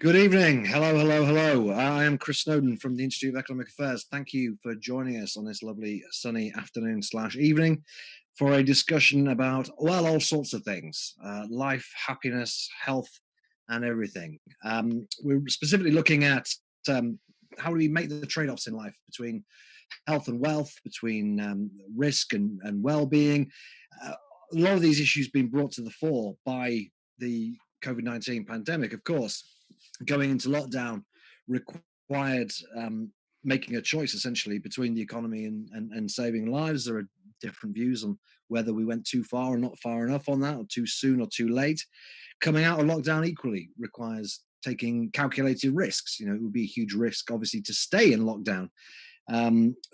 Good evening. Hello, hello, hello. I am Chris Snowdon from the Institute of Economic Affairs. Thank you for joining us on this lovely sunny afternoon/evening for a discussion about, well, all sorts of things, life, happiness, health, and everything. We're specifically looking at how do we make the trade-offs in life between health and wealth, between risk and well-being. Uh, a lot of these issues being brought to the fore by the COVID-19 pandemic, of course. Going into lockdown required making a choice essentially between the economy and saving lives. There are different views on whether we went too far or not far enough on that, or too soon or too late. Coming out of lockdown equally requires taking calculated risks. You know, it would be a huge risk, obviously, to stay in lockdown.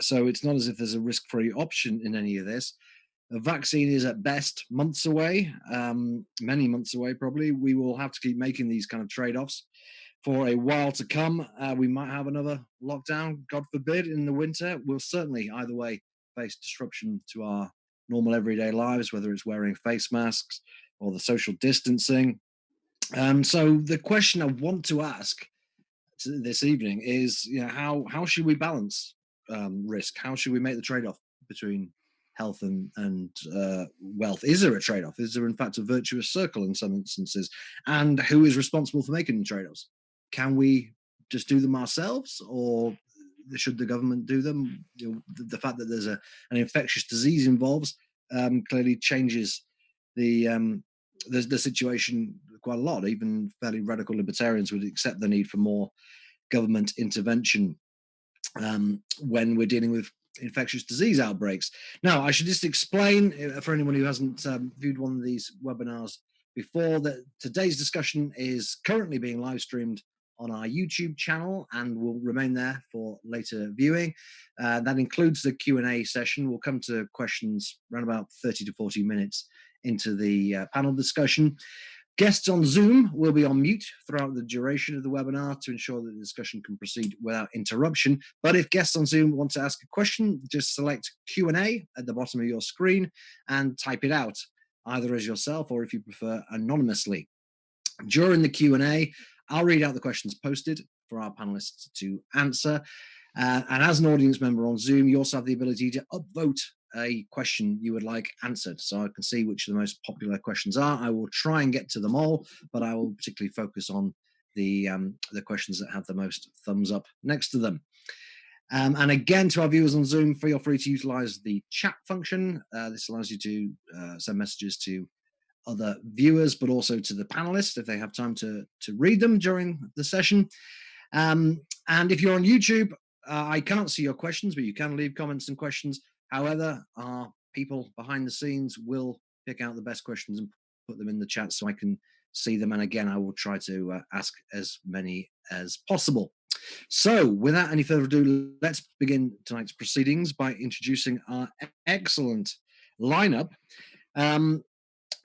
So it's not as if there's a risk-free option in any of this. A vaccine is at best months away, many months away, probably. We will have to keep making these kind of trade-offs for a while to come. We might have another lockdown, God forbid, in the winter. We'll certainly, either way, face disruption to our normal everyday lives, whether it's wearing face masks or the social distancing. So the question I want to ask this evening is, how should we balance risk? How should we make the trade-off between health and wealth? Is there a trade-off? Is there, in fact, a virtuous circle in some instances? And who is responsible for making the trade-offs? Can we just do them ourselves, or should the government do them? The fact that there's an infectious disease involved clearly changes the situation quite a lot. Even fairly radical libertarians would accept the need for more government intervention when we're dealing with infectious disease outbreaks. Now, I should just explain for anyone who hasn't viewed one of these webinars before that today's discussion is currently being live streamed on our YouTube channel and will remain there for later viewing. That includes the Q&A session. We'll come to questions around about 30 to 40 minutes into the panel discussion. Guests on Zoom will be on mute throughout the duration of the webinar to ensure that the discussion can proceed without interruption. But if guests on Zoom want to ask a question, just select Q&A at the bottom of your screen and type it out, either as yourself or, if you prefer, anonymously. During the Q&A, I'll read out the questions posted for our panelists to answer. And as an audience member on Zoom, you also have the ability to upvote a question you would like answered. So I can see which of the most popular questions are. I will try and get to them all, but I will particularly focus on the questions that have the most thumbs up next to them. And again, to our viewers on Zoom, feel free to utilize the chat function. This allows you to send messages to other viewers, but also to the panelists if they have time to read them during the session. And if you're on YouTube, I can't see your questions, but you can leave comments and questions. However, our people behind the scenes will pick out the best questions and put them in the chat so I can see them. And again, I will try to ask as many as possible. So without any further ado, let's begin tonight's proceedings by introducing our excellent lineup.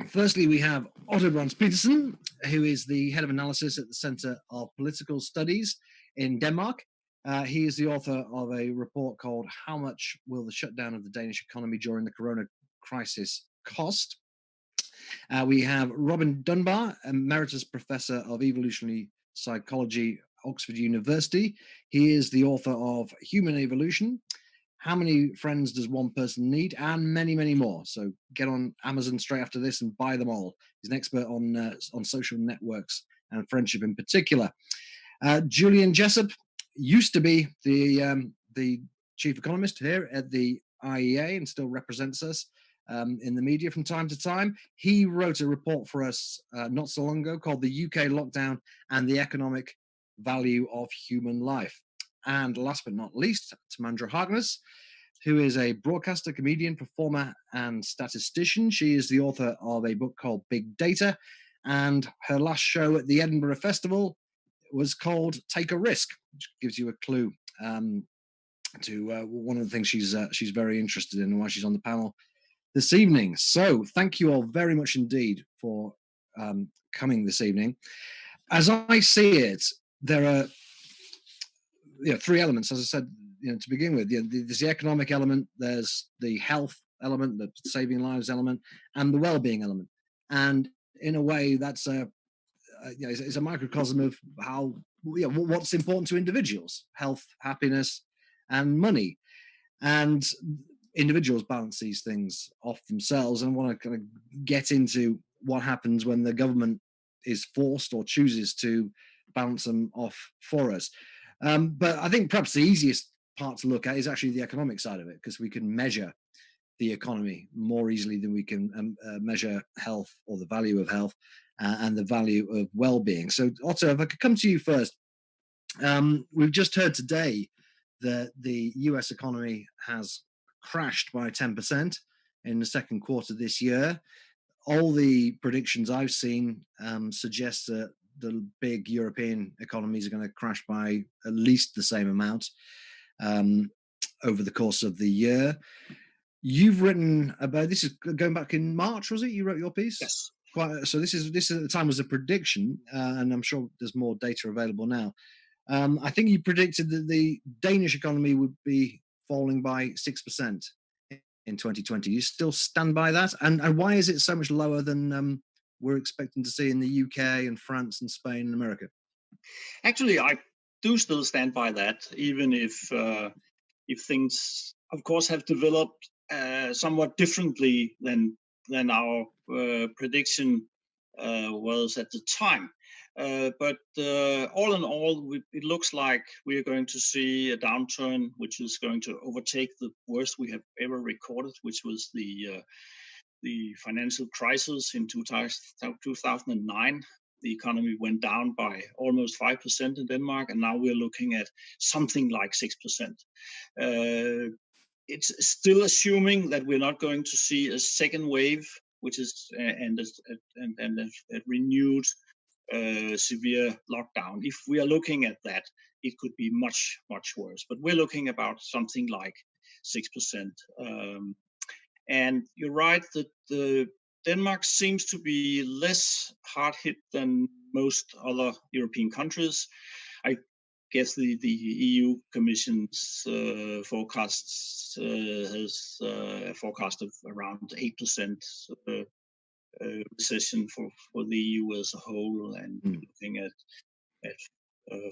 Firstly, we have Otto Brands Petersen, who is the head of analysis at the Center of Political Studies in Denmark. He is the author of a report called How Much Will the Shutdown of the Danish Economy During the Corona Crisis Cost? We have Robin Dunbar, Emeritus Professor of Evolutionary Psychology, Oxford University. He is the author of Human Evolution, How Many Friends Does One Person Need? And many, many more. So get on Amazon straight after this and buy them all. He's an expert on social networks and friendship in particular. Julian Jessup used to be the chief economist here at the IEA and still represents us in the media from time to time. He wrote a report for us not so long ago called The UK Lockdown and the Economic Value of Human Life. And last but not least, Tamandra Harkness, who is a broadcaster, comedian, performer, and statistician. She is the author of a book called Big Data, and her last show at the Edinburgh Festival was called Take a Risk, which gives you a clue to one of the things she's very interested in and why she's on the panel this evening. So thank you all very much indeed for coming this evening. As I see it, there are three elements, as I said, to begin with. There's the economic element, there's the health element, the saving lives element, and the well-being element. And in a way, that's a it's a microcosm of how what's important to individuals: health, happiness, and money. And individuals balance these things off themselves, and want to kind of get into what happens when the government is forced or chooses to balance them off for us. But I think perhaps the easiest part to look at is actually the economic side of it, because we can measure the economy more easily than we can measure health, or the value of health, and the value of well-being. So, Otto, if I could come to you first, we've just heard today that the US economy has crashed by 10% in the second quarter this year. All the predictions I've seen suggest that the big European economies are going to crash by at least the same amount over the course of the year. You've written about this, is going back in March, was it? You wrote your piece? Yes. So this at the time was a prediction, and I'm sure there's more data available now. I think you predicted that the Danish economy would be falling by 6% in 2020. You still stand by that? And why is it so much lower than we're expecting to see in the UK and France and Spain and America? Actually, I do still stand by that, even if things, of course, have developed somewhat differently than our prediction was at the time. But all in all, it looks like we are going to see a downturn, which is going to overtake the worst we have ever recorded, which was the financial crisis in 2009. The economy went down by almost 5% in Denmark, and now we're looking at something like 6%. It's still assuming that we're not going to see a second wave, which is and a renewed severe lockdown. If we are looking at that, it could be much worse. But we're looking about something like 6%. And you're right that Denmark seems to be less hard hit than most other European countries. I guess the EU Commission's forecasts has a forecast of around 8% recession for the EU as a whole, and looking at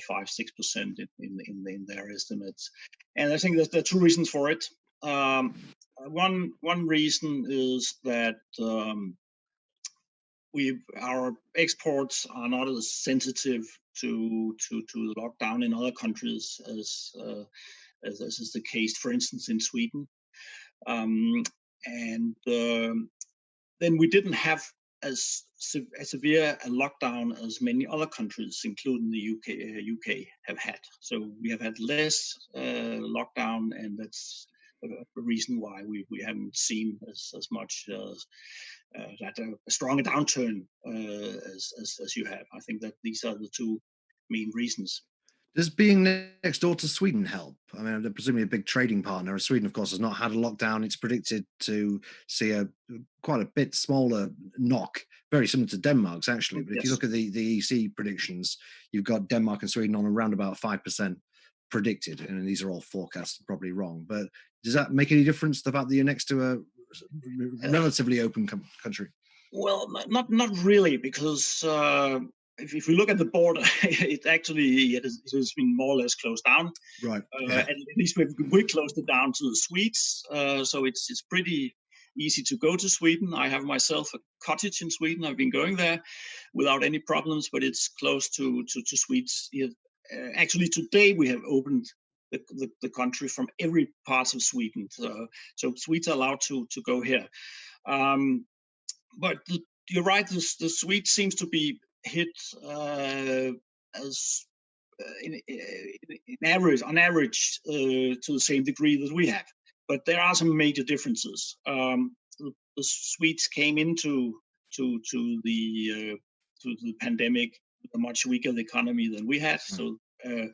5-6% in their estimates. And I think that there are two reasons for it. One reason is that our exports are not as sensitive to the lockdown in other countries as is the case, for instance, in Sweden. Then we didn't have as severe a lockdown as many other countries, including the UK have had. So we have had less lockdown, and that's a reason why we haven't seen as much that a strong downturn as you have. I think that these are the two main reasons. Does being next door to Sweden help? I mean, they're presumably a big trading partner. Sweden, of course, has not had a lockdown. It's predicted to see quite a bit smaller knock, very similar to Denmark's, actually. But if you look at the EC predictions, you've got Denmark and Sweden on around about 5% predicted. And these are all forecasts, probably wrong. But does that make any difference, the fact that you're next to a relatively open country? Well, not really, because if we look at the border, it has been more or less closed down. Right. At least we closed it down to the Swedes, so it's pretty easy to go to Sweden. I have myself a cottage in Sweden. I've been going there without any problems, but it's close to Swedes. Actually, today we have opened the country from every part of Sweden, so Swedes are allowed to go here. But you're right, the Swedes seems to be hit as on average to the same degree that we have. But there are some major differences. The Swedes came into the pandemic with a much weaker economy than we had, so they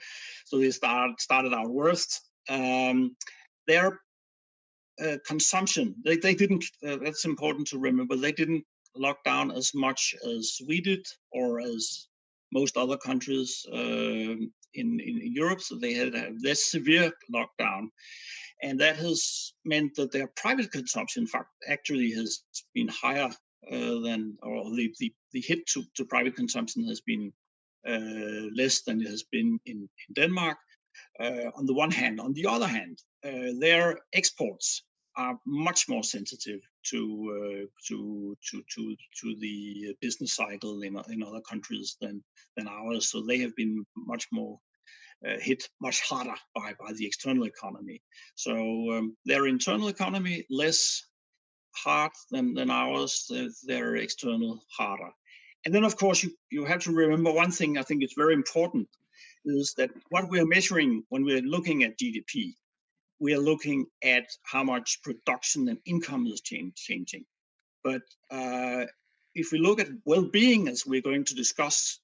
started out worst. Their consumption, they didn't. That's important to remember. They didn't lock down as much as we did, or as most other countries in Europe. So they had a less severe lockdown, and that has meant that their private consumption, in fact, actually has been higher or the hit to private consumption has been less than it has been in Denmark. On the one hand. On the other hand, their exports are much more sensitive to the business cycle in other countries than ours. So they have been much more hit much harder by the external economy. So their internal economy less hard than ours, their external harder. And then, of course, you have to remember one thing. I think it's very important is that what we are measuring when we're looking at GDP, we are looking at how much production and income is changing. But if we look at well-being, as we're going to discuss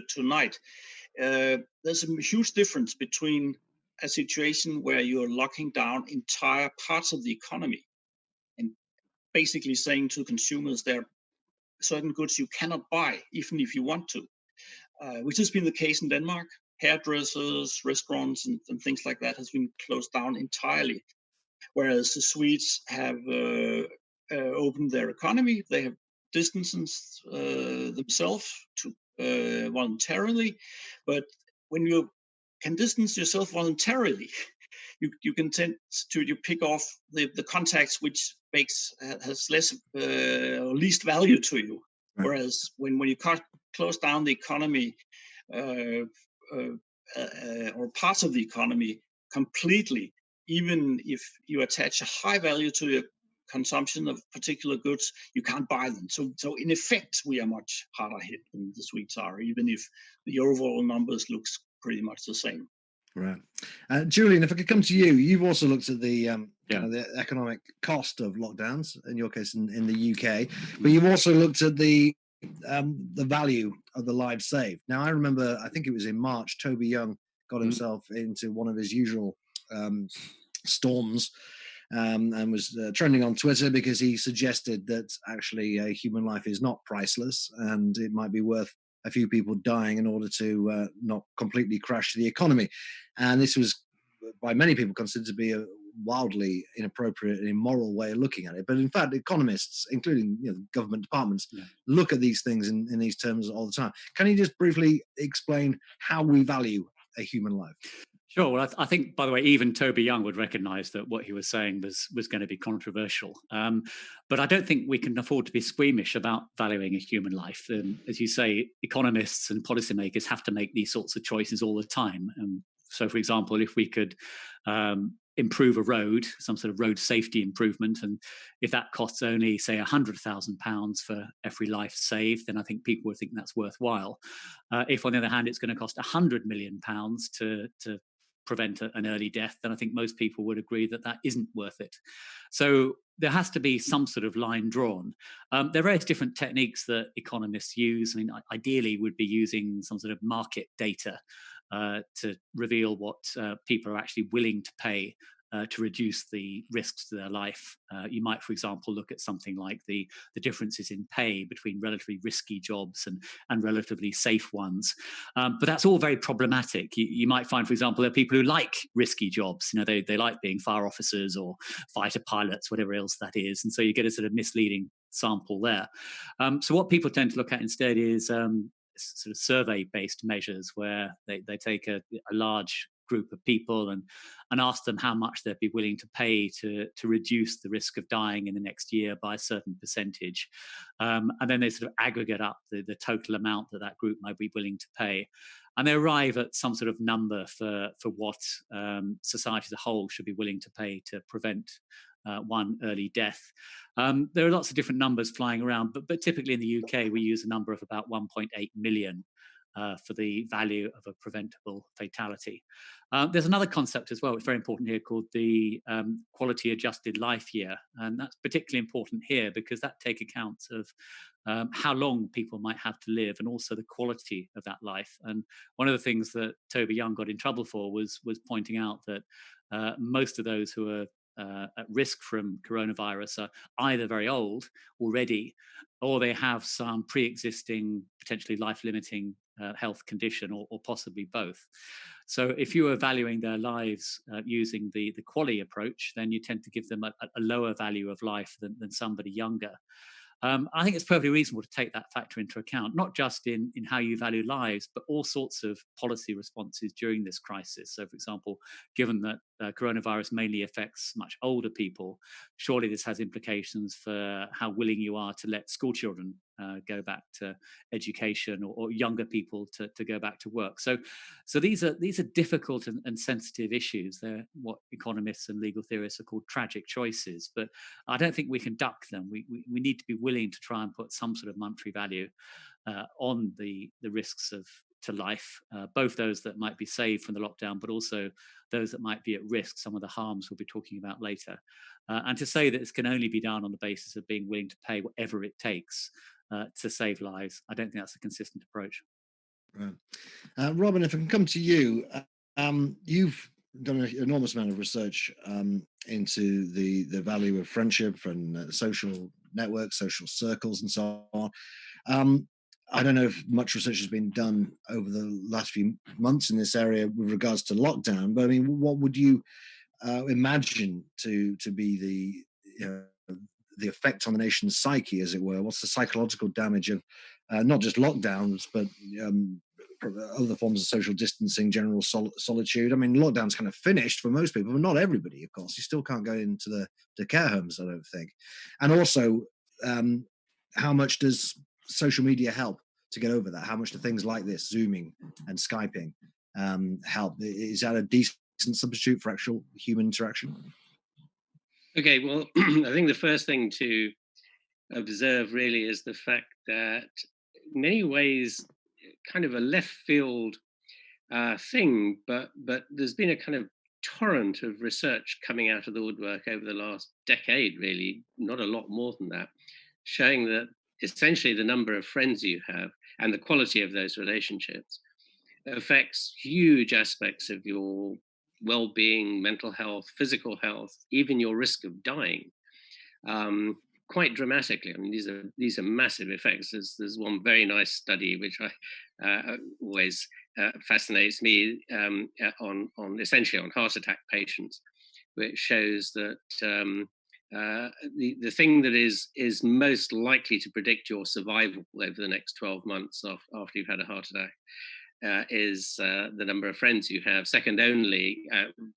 tonight, there's a huge difference between a situation where you're locking down entire parts of the economy and basically saying to consumers there are certain goods you cannot buy, even if you want to, which has been the case in Denmark. Hairdressers, restaurants, and things like that has been closed down entirely. Whereas the Swedes have opened their economy, they have distanced themselves voluntarily. But when you can distance yourself voluntarily, you can tend to pick off the contacts which has less or least value to you. Right. Whereas when you close down the economy or parts of the economy completely, even if you attach a high value to your consumption of particular goods, you can't buy them. So in effect, we are much harder hit than the Swedes are, even if the overall numbers looks pretty much the same. Right. Julian, if I could come to you, you've also looked at the the economic cost of lockdowns, in your case in the UK, but you've also looked at the value of the lives saved. Now, I remember, I think it was in March, Toby Young got himself into one of his usual storms and was trending on Twitter because he suggested that actually a human life is not priceless and it might be worth a few people dying in order to not completely crash the economy. And this was by many people considered to be a wildly inappropriate and immoral way of looking at it. But in fact, economists, including government departments, look at these things in these terms all the time. Can you just briefly explain how we value a human life? Sure. Well, I think, by the way, even Toby Young would recognise that what he was saying was going to be controversial. But I don't think we can afford to be squeamish about valuing a human life. As you say, economists and policymakers have to make these sorts of choices all the time. So, for example, if we could improve a road, some sort of road safety improvement, and if that costs only, say, £100,000 for every life saved, then I think people would think that's worthwhile. If, on the other hand, it's going to cost £100 million to prevent an early death, then I think most people would agree that that isn't worth it. So there has to be some sort of line drawn. There are various different techniques that economists use. I mean, ideally would be using some sort of market data to reveal what people are actually willing to pay to reduce the risks to their life. You might, for example, look at something like the differences in pay between relatively risky jobs and relatively safe ones. But that's all very problematic. You might find, for example, there are people who like risky jobs. They like being fire officers or fighter pilots, whatever else that is. And so you get a sort of misleading sample there. So what people tend to look at instead is sort of survey-based measures where they take a large group of people and ask them how much they'd be willing to pay to reduce the risk of dying in the next year by a certain percentage. And then they sort of aggregate up the total amount that group might be willing to pay. And they arrive at some sort of number for what society as a whole should be willing to pay to prevent one early death. There are lots of different numbers flying around, but typically in the UK, we use a number of about 1.8 million for the value of a preventable fatality. There's another concept as well, which is very important here, called the quality adjusted life year. And that's particularly important here because that takes account of how long people might have to live and also the quality of that life. And one of the things that Toby Young got in trouble for was pointing out that most of those who are at risk from coronavirus are either very old already or they have some pre-existing, potentially life-limiting health condition or possibly both. So if you are valuing their lives using the QALY approach, then you tend to give them a lower value of life than somebody younger. I think it's perfectly reasonable to take that factor into account, not just in how you value lives, but all sorts of policy responses during this crisis. So, for example, given that coronavirus mainly affects much older people, surely this has implications for how willing you are to let school children go back to education, or younger people to go back to work. So these are difficult and sensitive issues. They're what economists and legal theorists are called tragic choices, but I don't think we can duck them. We need to be willing to try and put some sort of monetary value on the risks to life, both those that might be saved from the lockdown, but also those that might be at risk, some of the harms we'll be talking about later. And to say that this can only be done on the basis of being willing to pay whatever it takes to save lives, I don't think that's a consistent approach. Right. Robin, if I can come to you, you've done an enormous amount of research into the value of friendship and social networks, social circles, and so on. I don't know if much research has been done over the last few months in this area with regards to lockdown, but I mean, what would you imagine to be the effect on the nation's psyche, as it were? What's the psychological damage of not just lockdowns, but other forms of social distancing, general solitude? I mean, lockdown's kind of finished for most people, but not everybody, of course. You still can't go into the care homes, I don't think. And also, how much does social media help to get over that? How much do things like this, Zooming and Skyping, help? Is that a decent substitute for actual human interaction? Okay, well, I think the first thing to observe really is the fact that in many ways, kind of a left field thing, but there's been a kind of torrent of research coming out of the woodwork over the last decade, really, not a lot more than that, showing that essentially the number of friends you have and the quality of those relationships affects huge aspects of your well-being, mental health, physical health, even your risk of dying, quite dramatically. I mean, these are massive effects. There's one very nice study which I always fascinates me on essentially on heart attack patients, which shows that the thing that is most likely to predict your survival over the next 12 months after you've had a heart attack is the number of friends you have, second only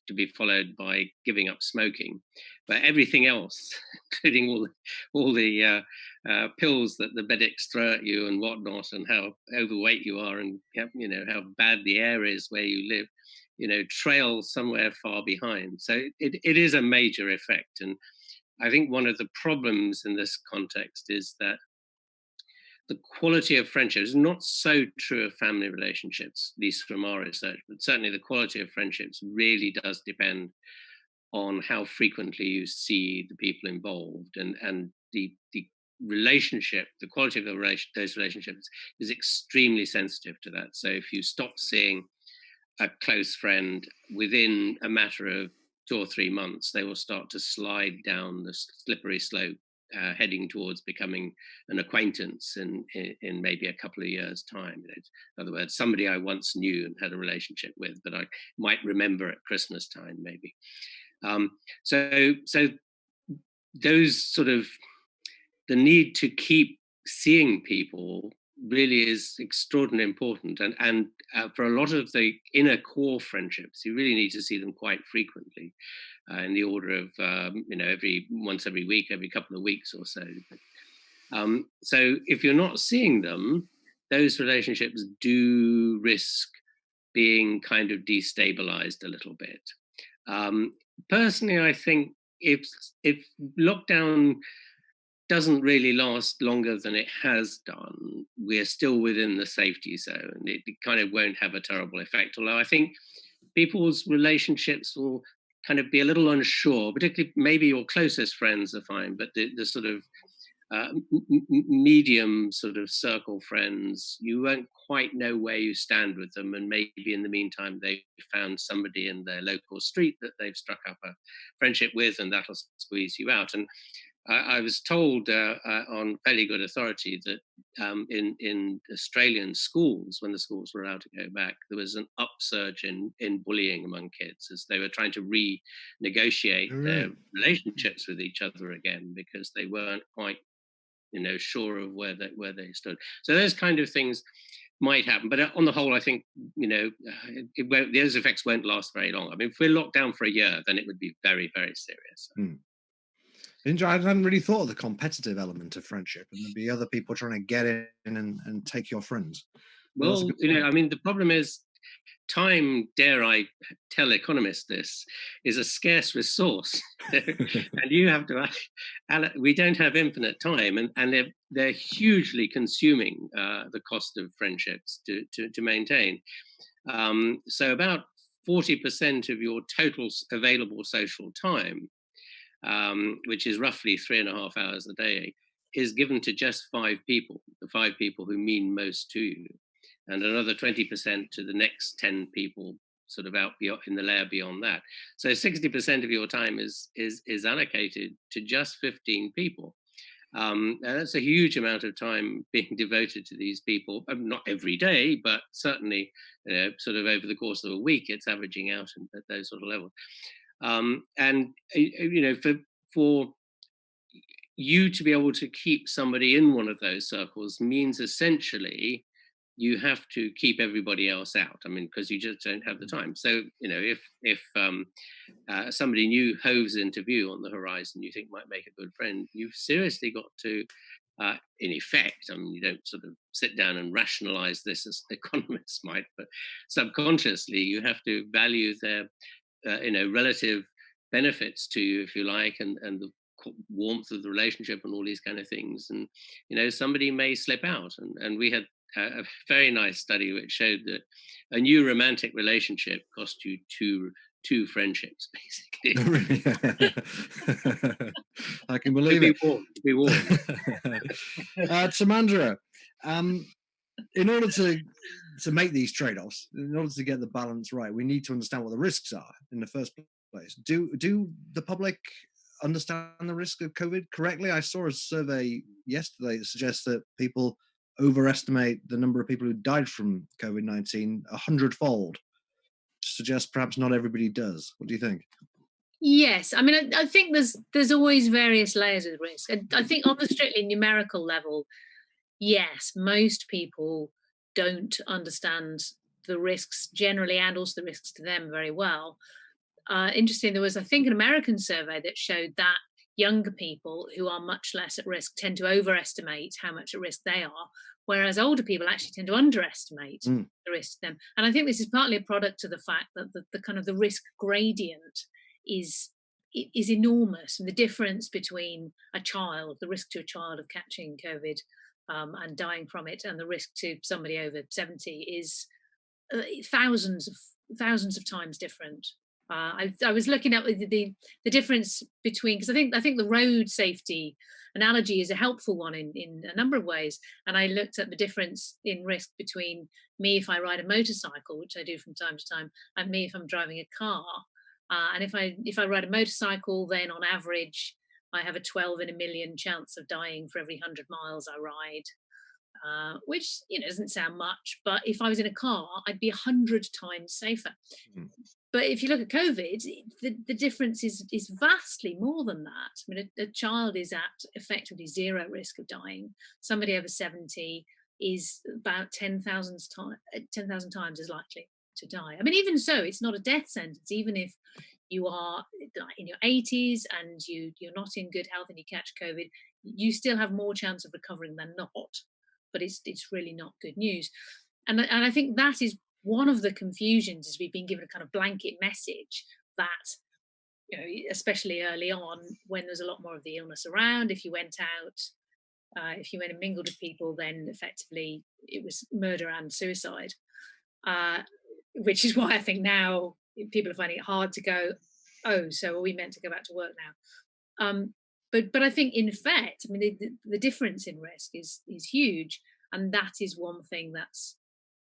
to be followed by giving up smoking. But everything else, including all the pills that the medics throw at you and whatnot, and how overweight you are, and how bad the air is where you live, trail somewhere far behind. So it is a major effect. And I think one of the problems in this context is that the quality of friendship is not so true of family relationships, at least from our research, but certainly the quality of friendships really does depend on how frequently you see the people involved, and the relationship, the quality of those relationships is extremely sensitive to that. So if you stop seeing a close friend within a matter of 2 or 3 months, they will start to slide down the slippery slope, heading towards becoming an acquaintance in maybe a couple of years' time. In other words, somebody I once knew and had a relationship with, but I might remember at Christmas time, maybe. So those sort of, the need to keep seeing people really is extraordinarily important, and for a lot of the inner core friendships, you really need to see them quite frequently, in the order of every week, every couple of weeks or so. So if you're not seeing them, those relationships do risk being kind of destabilized a little bit. Personally, I think if lockdown doesn't really last longer than it has done, we're still within the safety zone. It kind of won't have a terrible effect. Although I think people's relationships will kind of be a little unsure, particularly maybe your closest friends are fine, but the sort of medium sort of circle friends, you won't quite know where you stand with them, and maybe in the meantime they've found somebody in their local street that they've struck up a friendship with, and that'll squeeze you out. And I was told on fairly good authority that in Australian schools, when the schools were allowed to go back, there was an upsurge in bullying among kids as they were trying to renegotiate their relationships with each other again, because they weren't quite sure of where they stood. So those kind of things might happen, but on the whole, I think those effects won't last very long. I mean, if we're locked down for a year, then it would be very, very serious. I hadn't really thought of the competitive element of friendship, and there'd be other people trying to get in and take your friends. Well, I mean, the problem is time, dare I tell economists this, is a scarce resource. And you have to, we don't have infinite time, and they're hugely consuming the cost of friendships to maintain. So about 40% of your total available social time, which is roughly 3.5 hours a day, is given to just 5 people, the 5 people who mean most to you, and another 20% to the next 10 people sort of out in the layer beyond that. So 60% of your time is allocated to just 15 people. And that's a huge amount of time being devoted to these people. Not every day, but certainly sort of over the course of a week, it's averaging out at those sort of levels. And for you to be able to keep somebody in one of those circles means essentially you have to keep everybody else out. I mean, because you just don't have the time. So if somebody new hoves into view on the horizon you think might make a good friend, you've seriously got to, in effect, I mean, you don't sort of sit down and rationalize this as economists might, but subconsciously you have to value their relative benefits to you, if you like, and the warmth of the relationship and all these kind of things. And somebody may slip out, and we had a very nice study which showed that a new romantic relationship cost you two friendships, basically. I can believe it. Be warned. Samandra, in order to make these trade-offs, in order to get the balance right, we need to understand what the risks are in the first place. Do the public understand the risk of COVID correctly? I saw a survey yesterday that suggests that people overestimate the number of people who died from COVID-19 100-fold. Suggests perhaps not everybody does. What do you think? Yes, I mean, I think there's always various layers of risk. I think on the strictly numerical level, yes, most people don't understand the risks generally, and also the risks to them very well. Interesting, there was, I think, an American survey that showed that younger people who are much less at risk tend to overestimate how much at risk they are, whereas older people actually tend to underestimate the risk to them. And I think this is partly a product of the fact that the kind of the risk gradient is enormous, and the difference between the risk to a child of catching COVID and dying from it, and the risk to somebody over 70 is thousands of times different. I was looking at the difference between, because I think the road safety analogy is a helpful one in a number of ways. And I looked at the difference in risk between me if I ride a motorcycle, which I do from time to time, and me if I'm driving a car. And if I ride a motorcycle, then on average, I have a 12 in a million chance of dying for every 100 miles I ride. Which doesn't sound much, but if I was in a car, I'd be 100 times safer. But if you look at COVID, the difference is vastly more than that. I mean, a child is at effectively zero risk of dying. Somebody over 70 is about 10,000 times as likely to die. I mean, even so, it's not a death sentence. Even if you are in your 80s and you're not in good health and you catch COVID, you still have more chance of recovering than not. But it's really not good news. And I think that is one of the confusions, is we've been given a kind of blanket message that, especially early on when there's a lot more of the illness around, if you went out, if you went and mingled with people, then effectively it was murder and suicide, which is why I think now people are finding it hard to go, oh, so are we meant to go back to work now? But I think in fact, I mean, the difference in risk is huge, and that is one thing that's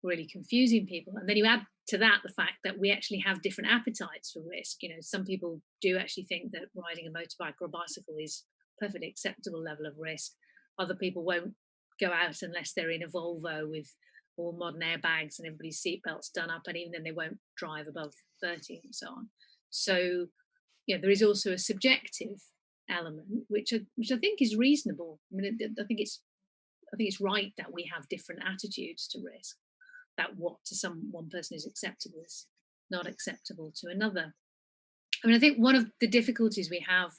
really confusing people. And then you add to that the fact that we actually have different appetites for risk. Some people do actually think that riding a motorbike or a bicycle is a perfectly acceptable level of risk. Other people won't go out unless they're in a Volvo with all modern airbags and everybody's seatbelts done up, and even then they won't drive above 30 and so on. So there is also a subjective element, which I think is reasonable. I mean, I think it's right that we have different attitudes to risk. That what to one person is acceptable is not acceptable to another. I mean, I think one of the difficulties we have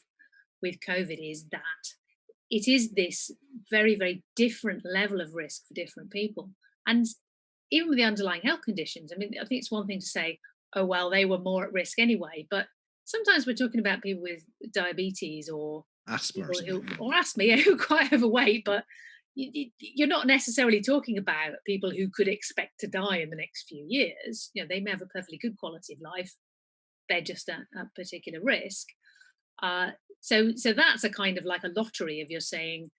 with COVID is that it is this very, very different level of risk for different people. And even with the underlying health conditions, I mean, I think it's one thing to say, oh, well, they were more at risk anyway. But sometimes we're talking about people with diabetes or asthma, or asthma, yeah, who are quite overweight, but you're not necessarily talking about people who could expect to die in the next few years. You know, they may have a perfectly good quality of life. They're just at particular risk. So that's a kind of like a lottery of you're saying,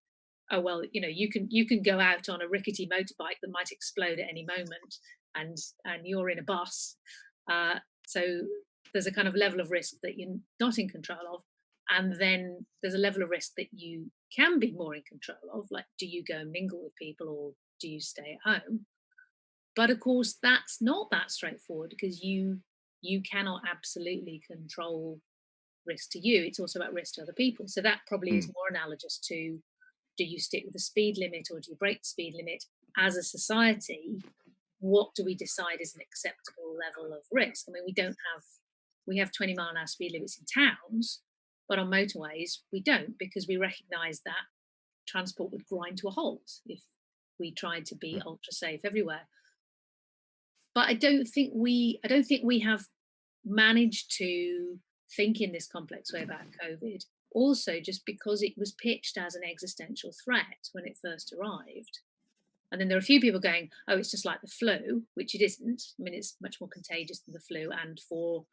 oh well, you know, you can go out on a rickety motorbike that might explode at any moment, and you're in a bus. So there's a kind of level of risk that you're not in control of, and then there's a level of risk that you can be more in control of, like do you go and mingle with people or do you stay at home? But of course that's not that straightforward, because you cannot absolutely control risk to you. It's also about risk to other people. So that probably is more analogous to, do you stick with the speed limit or do you break the speed limit? As a society, what do we decide is an acceptable level of risk? I mean, we have 20-mile-an-hour speed limits in towns, but on motorways we don't, because we recognise that transport would grind to a halt if we tried to be ultra safe everywhere. But I don't think we have managed to think in this complex way about COVID. Also, just because it was pitched as an existential threat when it first arrived. And then there are a few people going, oh, it's just like the flu, which it isn't. I mean, it's much more contagious than the flu. And for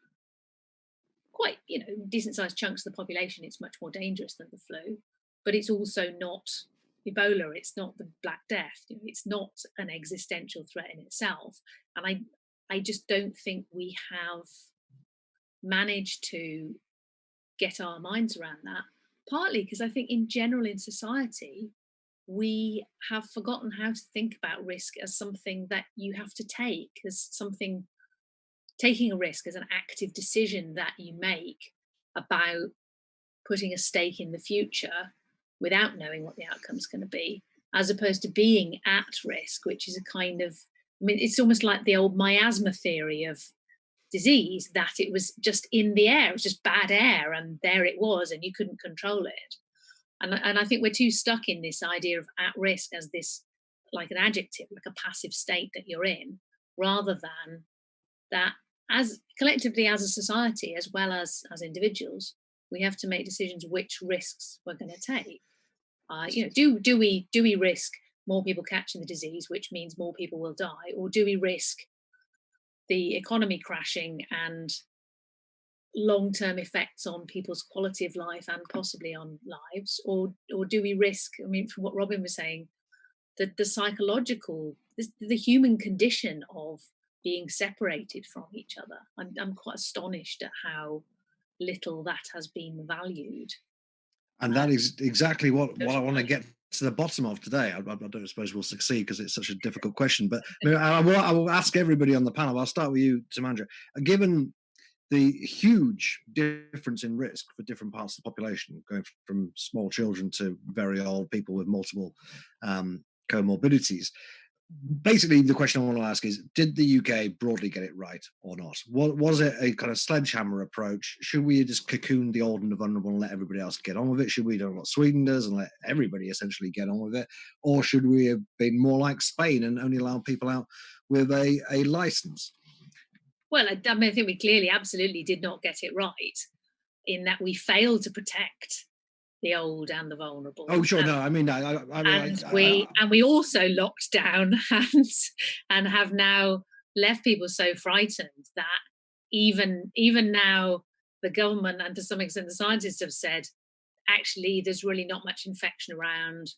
quite, you know, decent sized chunks of the population, it's much more dangerous than the flu. But it's also not Ebola. It's not the Black Death. You know, it's not an existential threat in itself. And I just don't think we have managed to get our minds around that, partly because I think in general in society we have forgotten how to think about risk as something that you have to take, as something, taking a risk as an active decision that you make about putting a stake in the future without knowing what the outcome's going to be, as opposed to being at risk, which is a kind of, I mean, it's almost like the old miasma theory of disease, that it was just in the air, it was just bad air, and there it was, and you couldn't control it. And I think we're too stuck in this idea of at risk as this, like an adjective, like a passive state that you're in, rather than that as collectively as a society, as well as individuals, we have to make decisions which risks we're going to take. You know, do we risk more people catching the disease, which means more people will die, or do we risk the economy crashing and long-term effects on people's quality of life and possibly on lives, or do we risk, I mean, from what Robin was saying, the psychological, the human condition of being separated from each other? I'm quite astonished at how little that has been valued. And that is exactly what I want to get to the bottom of today. I don't suppose we'll succeed because it's such a difficult question, but I will ask everybody on the panel. I'll start with you, Timandra. Given the huge difference in risk for different parts of the population, going from small children to very old people with multiple comorbidities, basically the question I want to ask is, did the UK broadly get it right or not? Was it a kind of sledgehammer approach? Should we just cocoon the old and the vulnerable and let everybody else get on with it? Should we do what Sweden does and let everybody essentially get on with it? Or should we have been more like Spain and only allow people out with a license? Well, I mean, I think we clearly absolutely did not get it right, in that we failed to protect the old and the vulnerable. Oh, sure. No, I mean, we also locked down and have now left people so frightened that even now the government and to some extent the scientists have said, actually, there's really not much infection around.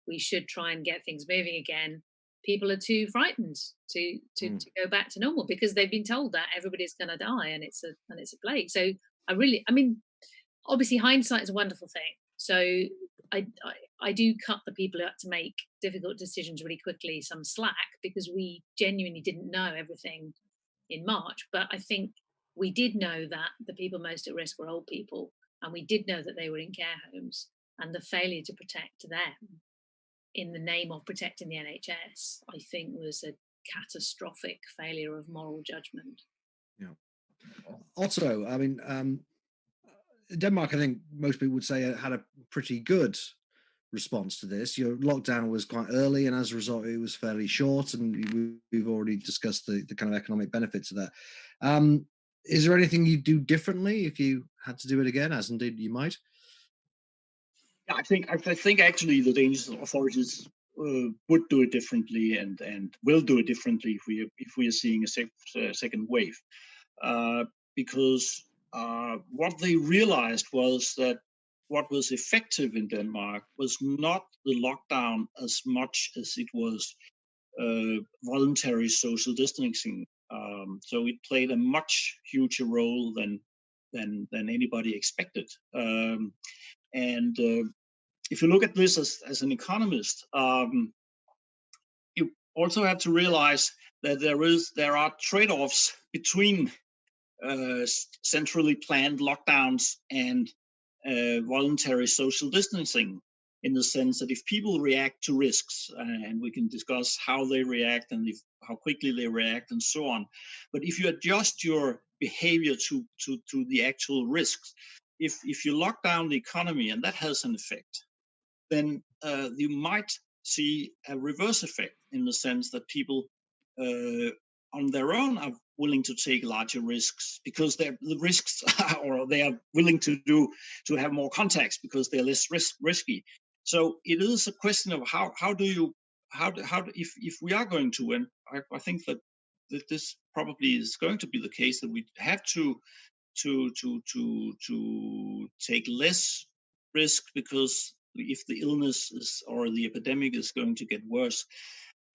We should try and get things moving again. People are too frightened to go back to normal because they've been told that everybody's going to die and it's a plague. So I mean, obviously hindsight is a wonderful thing. So I do cut the people who had to make difficult decisions really quickly some slack, because we genuinely didn't know everything in March. But I think we did know that the people most at risk were old people, and we did know that they were in care homes, and the failure to protect them in the name of protecting the NHS, I think was a catastrophic failure of moral judgment. Yeah. Also, I mean, Denmark, I think most people would say had a pretty good response to this. Your lockdown was quite early, and as a result, it was fairly short. And we've already discussed the kind of economic benefits of that. Is there anything you'd do differently if you had to do it again, as indeed you might? Yeah, I think actually the Danish authorities would do it differently and will do it differently if we are seeing a second wave, because what they realized was that what was effective in Denmark was not the lockdown as much as it was voluntary social distancing. So it played a much huger role than anybody expected. And if you look at this as an economist, you also have to realize that there are trade-offs between centrally planned lockdowns and voluntary social distancing, in the sense that if people react to risks, and we can discuss how they react and how quickly they react and so on, but if you adjust your behavior to the actual risks, if you lock down the economy and that has an effect, then you might see a reverse effect, in the sense that people on their own are willing to take larger risks because the risks or they are willing to have more contacts because they're less risky. So it is a question of how if we are going to, and I think that this probably is going to be the case, that we have to take less risk, because if the illness is, or the epidemic is going to get worse,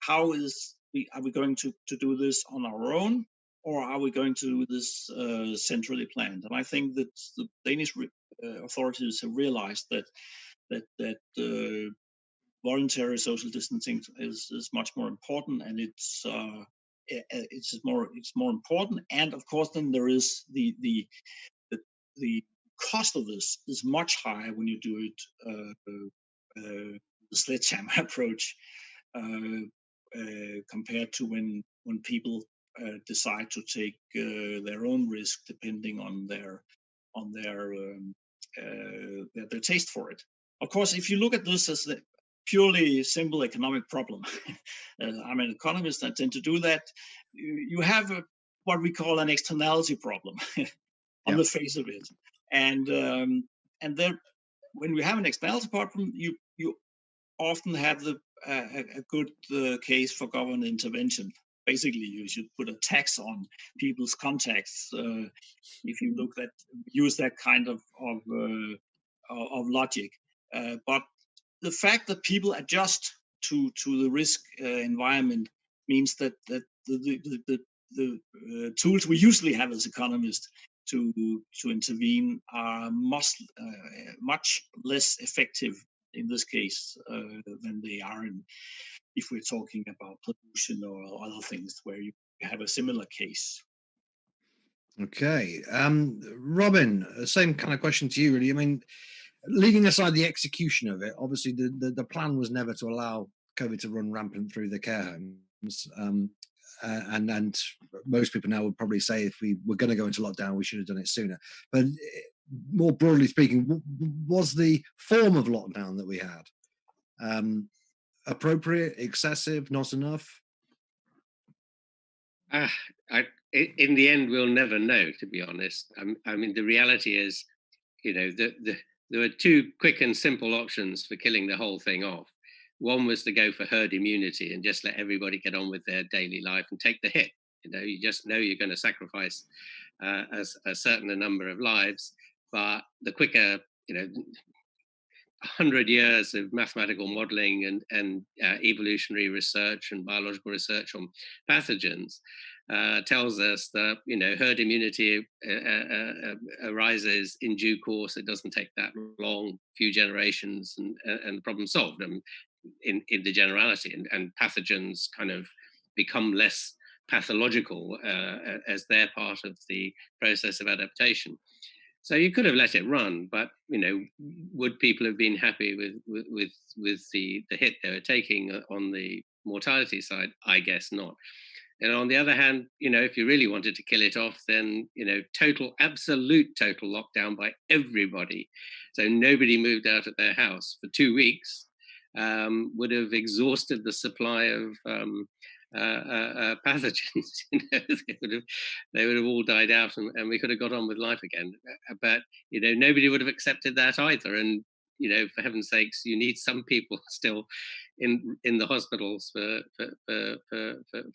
are we going to do this on our own, or are we going to do this centrally planned? And I think that the Danish authorities have realized that voluntary social distancing is much more important, and it's more important. And of course, then there is the cost of this is much higher when you do it the sledgehammer approach, compared to when people decide to take their own risk, depending on their taste for it. Of course, if you look at this as a purely simple economic problem, I'm an economist, I tend to do that. You have what we call an externality problem on the face of it, and then when we have an externality problem, you often have a good case for government intervention. Basically, you should put a tax on people's contacts if you use that kind of logic. But the fact that people adjust to the risk environment means that the tools we usually have as economists to intervene are much less effective in this case than they are if we're talking about pollution or other things where you have a similar case. Okay. Robin, same kind of question to you, really. I mean, leaving aside the execution of it, obviously the plan was never to allow COVID to run rampant through the care homes. And most people now would probably say if we were going to go into lockdown, we should have done it sooner. But more broadly speaking, was the form of lockdown that we had appropriate, excessive, not enough? In the end, we'll never know, to be honest. I mean, the reality is, there were two quick and simple options for killing the whole thing off. One was to go for herd immunity and just let everybody get on with their daily life and take the hit. You just know you're going to sacrifice a certain number of lives, but the quicker, 100 years of mathematical modeling and evolutionary research and biological research on pathogens tells us that herd immunity arises in due course. It doesn't take that long, few generations, and the problem solved. In the generality, and pathogens kind of become less pathological as they're part of the process of adaptation. So you could have let it run, but would people have been happy with the hit they were taking on the mortality side? I guess not. And on the other hand, if you really wanted to kill it off, then absolute total lockdown by everybody, so nobody moved out of their house for 2 weeks, would have exhausted the supply of pathogens. They would have all died out, and we could have got on with life again. But nobody would have accepted that either. And for heaven's sakes, you need some people still in the hospitals for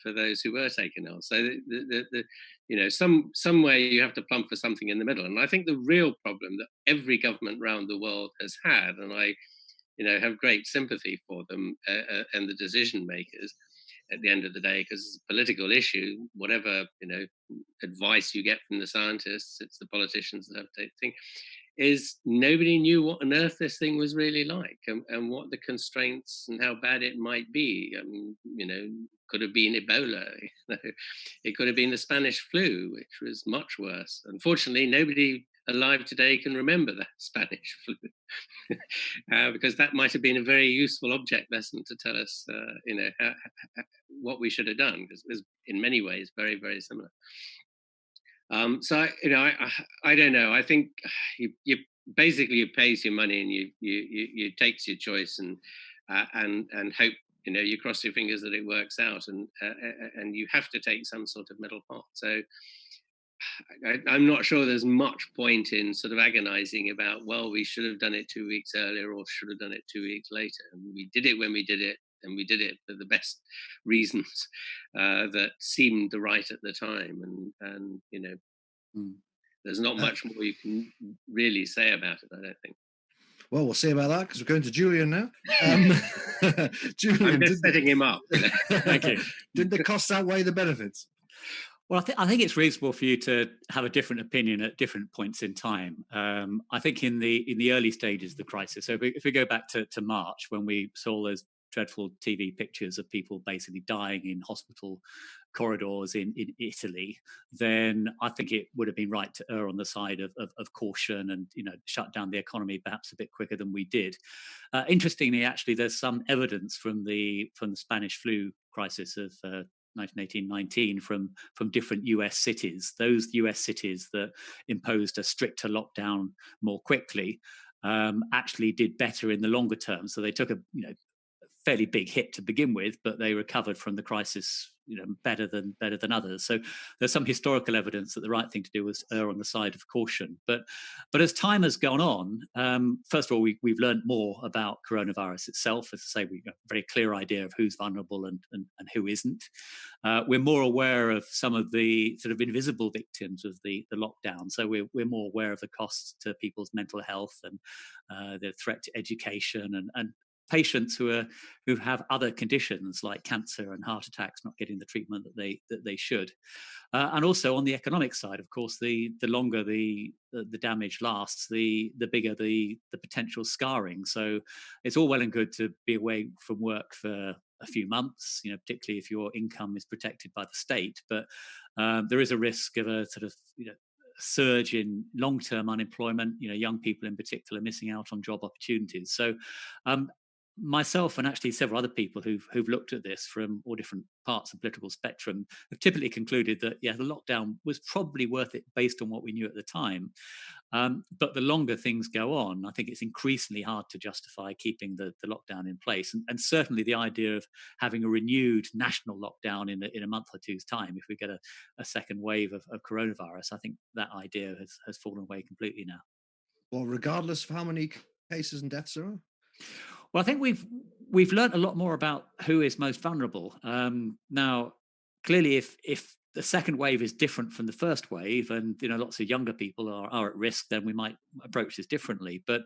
those who were taken ill. So somewhere you have to plump for something in the middle. And I think the real problem that every government around the world has had, and I have great sympathy for them and the decision makers at the end of the day, because it's a political issue. Whatever advice you get from the scientists, it's the politicians that have to think. Is nobody knew what on earth this thing was really like, and what the constraints and how bad it might be. I mean, could have been Ebola. It could have been the Spanish flu, which was much worse. Unfortunately, nobody alive today can remember that Spanish flu, because that might have been a very useful object lesson to tell us, what we should have done, because it was in many ways very, very similar. So I don't know. I think you basically pays your money, and you takes your choice, and hope you cross your fingers that it works out, and you have to take some sort of middle path. So I'm not sure there's much point in sort of agonizing about, well, we should have done it 2 weeks earlier or should have done it 2 weeks later. And we did it when we did it, and we did it for the best reasons that seemed the right at the time. And there's not much more you can really say about it, I don't think. Well, we'll see about that, because we're going to Julian now. Julian, I'm just setting him up. Thank you. Did the costs outweigh the benefits? Well, I think it's reasonable for you to have a different opinion at different points in time. I think in the early stages of the crisis, so if we go back to March, when we saw those dreadful TV pictures of people basically dying in hospital corridors in Italy, then I think it would have been right to err on the side of caution and shut down the economy perhaps a bit quicker than we did. Interestingly, actually, there's some evidence from the Spanish flu crisis of 1918-19 from different US cities. Those US cities that imposed a stricter lockdown more quickly actually did better in the longer term. So they took a fairly big hit to begin with, but they recovered from the crisis better than others. So there's some historical evidence that the right thing to do was err on the side of caution. But as time has gone on, first of all, we've learned more about coronavirus itself. As I say, we've got a very clear idea of who's vulnerable and who isn't. We're more aware of some of the sort of invisible victims of the lockdown. So we're more aware of the costs to people's mental health and the threat to education and patients who have other conditions like cancer and heart attacks not getting the treatment that they should, and also on the economic side, of course, the longer the damage lasts, the bigger the potential scarring. So it's all well and good to be away from work for a few months, particularly if your income is protected by the state, but there is a risk of a sort of surge in long-term unemployment. Young people in particular missing out on job opportunities. So myself and actually several other people who've looked at this from all different parts of the political spectrum have typically concluded that, the lockdown was probably worth it based on what we knew at the time. But the longer things go on, I think it's increasingly hard to justify keeping the lockdown in place. And certainly the idea of having a renewed national lockdown in a month or two's time, if we get a second wave of coronavirus, I think that idea has fallen away completely now. Well, regardless of how many cases and deaths there are? Well, I think we've learned a lot more about who is most vulnerable. Now, clearly, if the second wave is different from the first wave, and lots of younger people are at risk, then we might approach this differently. But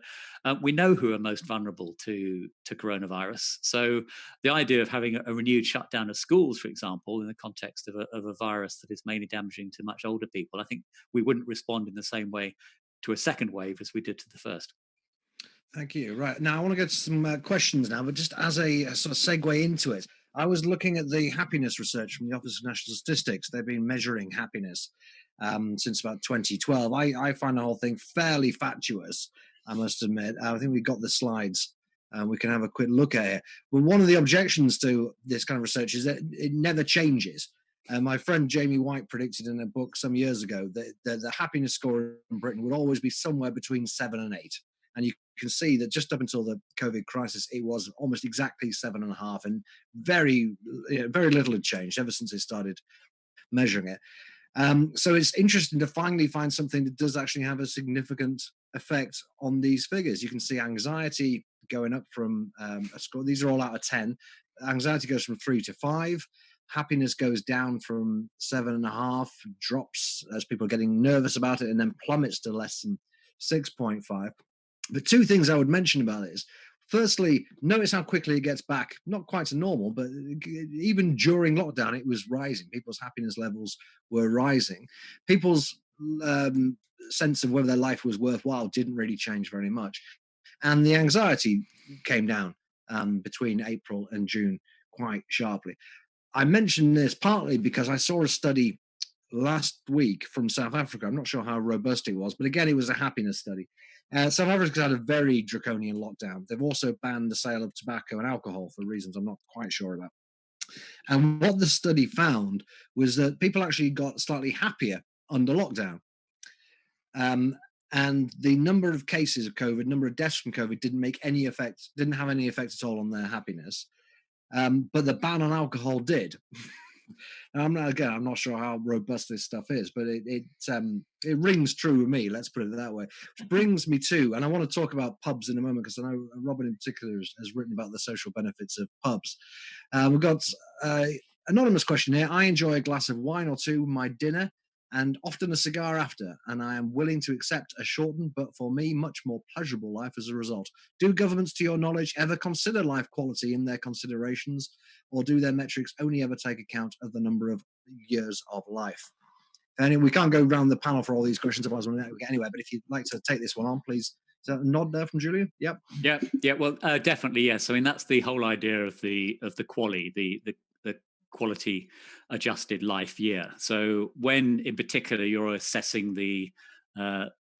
we know who are most vulnerable to coronavirus. So the idea of having a renewed shutdown of schools, for example, in the context of a virus that is mainly damaging to much older people, I think we wouldn't respond in the same way to a second wave as we did to the first. Thank you. Right. Now, I want to get to some questions now, but just as a sort of segue into it, I was looking at the happiness research from the Office of National Statistics. They've been measuring happiness. since about 2012. I find the whole thing fairly fatuous, I must admit. I think we've got the slides. We can have a quick look at it. But one of the objections to this kind of research is that it never changes. My friend Jamie White predicted in a book some years ago that the happiness score in Britain would always be somewhere between 7 and 8. And you can see that just up until the COVID crisis, it was almost exactly 7.5, and very little had changed ever since they started measuring it. So it's interesting to finally find something that does actually have a significant effect on these figures. You can see anxiety going up from a score. These are all out of 10. Anxiety goes from 3 to 5. Happiness goes down from 7.5, drops as people are getting nervous about it, and then plummets to less than 6.5. The two things I would mention about it is, firstly, notice how quickly it gets back, not quite to normal, but even during lockdown, it was rising. People's happiness levels were rising. People's sense of whether their life was worthwhile didn't really change very much. And the anxiety came down between April and June quite sharply. I mention this partly because I saw a study last week from South Africa. I'm not sure how robust it was, but again, it was a happiness study. South Africa had a very draconian lockdown. They've also banned the sale of tobacco and alcohol for reasons I'm not quite sure about. And what the study found was that people actually got slightly happier under lockdown. And the number of cases of COVID, number of deaths from COVID didn't have any effect at all on their happiness. But the ban on alcohol did. I'm not sure how robust this stuff is, but it rings true with me. Let's put it that way. Which brings me to, and I want to talk about pubs in a moment, because I know Robin in particular has written about the social benefits of pubs. We've got an anonymous question here. I enjoy a glass of wine or two, my dinner, and often a cigar after, and I am willing to accept a shortened, but for me, much more pleasurable life as a result. Do governments, to your knowledge, ever consider life quality in their considerations, or do their metrics only ever take account of the number of years of life? And we can't go around the panel for all these questions anyway, but if you'd like to take this one on, please. Is that a nod there from Julia? Yep. Yeah. Well, definitely, yes. I mean, that's the whole idea of the quality, the quality adjusted life year. So when in particular you're assessing the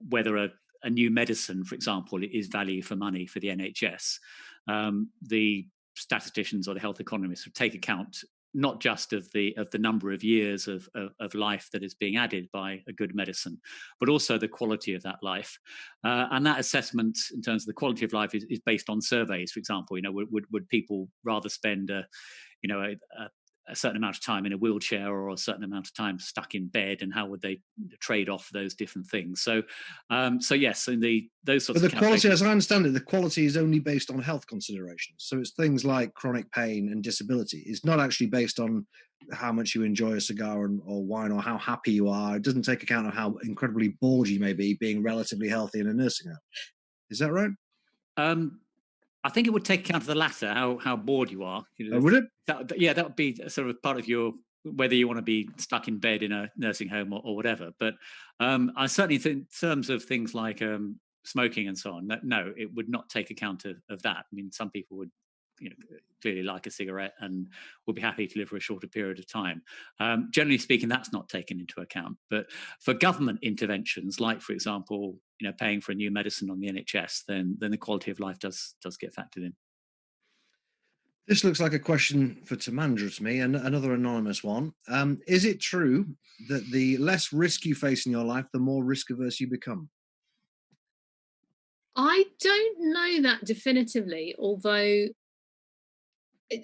whether a new medicine, for example, is value for money for the NHS, the statisticians or the health economists would take account not just of the number of years of life that is being added by a good medicine, but also the quality of that life. And that assessment in terms of the quality of life is based on surveys. For example, would people rather spend a certain amount of time in a wheelchair or a certain amount of time stuck in bed, and how would they trade off those different things? So yes, and those sorts. But the quality, as I understand it, the quality is only based on health considerations. So it's things like chronic pain and disability. It's not actually based on how much you enjoy a cigar or wine, or how happy you are. It doesn't take account of how incredibly bored you may be being relatively healthy in a nursing home. Is that right? I think it would take account of the latter, how bored you are. Would it? That would be sort of part of your, whether you want to be stuck in bed in a nursing home or whatever. But I certainly think in terms of things like smoking and so on, no, it would not take account of that. I mean, some people would clearly like a cigarette and would be happy to live for a shorter period of time. Generally speaking, that's not taken into account. But for government interventions, like, for example, paying for a new medicine on the NHS, then the quality of life does get factored in. This looks like a question for Tamandra to me, and another anonymous one. Is it true that the less risk you face in your life, the more risk averse you become? I don't know that definitively, although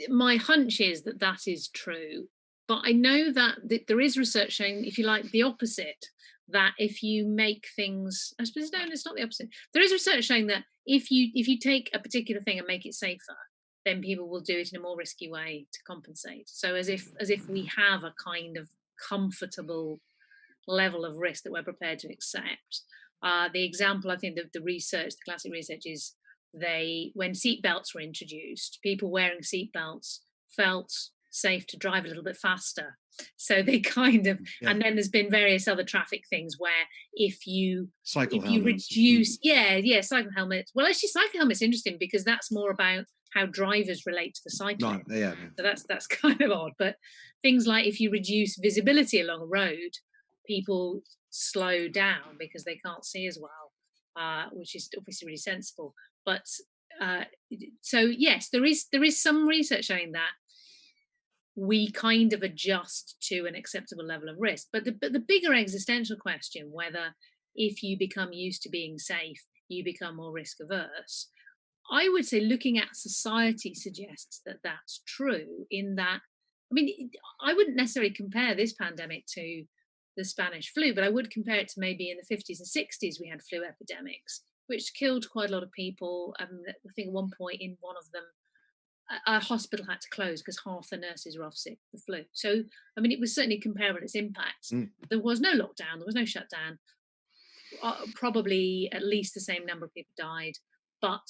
my hunch is that is true. But I know that there is research showing, if you like, the opposite, that if you make things, I suppose, no, it's not the opposite. There is research showing that if you take a particular thing and make it safer, then people will do it in a more risky way to compensate. So as if we have a kind of comfortable level of risk that we're prepared to accept. The example, I think, the research, the classic research is when seatbelts were introduced, people wearing seatbelts felt safe to drive a little bit faster. So they kind of, and then there's been various other traffic things where if you reduce, cycle helmets. Well, actually, cycle helmets interesting because that's more about how drivers relate to the cycling. Right, So that's kind of odd. But things like if you reduce visibility along a road, people slow down because they can't see as well, which is obviously really sensible. But so yes, there is some research showing that we kind of adjust to an acceptable level of risk. But the bigger existential question, whether if you become used to being safe, you become more risk averse, I would say looking at society suggests that that's true, in that, I mean, I wouldn't necessarily compare this pandemic to the Spanish flu, but I would compare it to maybe in the 50s and 60s we had flu epidemics, which killed quite a lot of people. I think at one point in one of them, a hospital had to close because half the nurses were off sick with the flu. So, I mean, it was certainly comparable in its impacts. There was no lockdown, there was no shutdown. Probably at least the same number of people died, but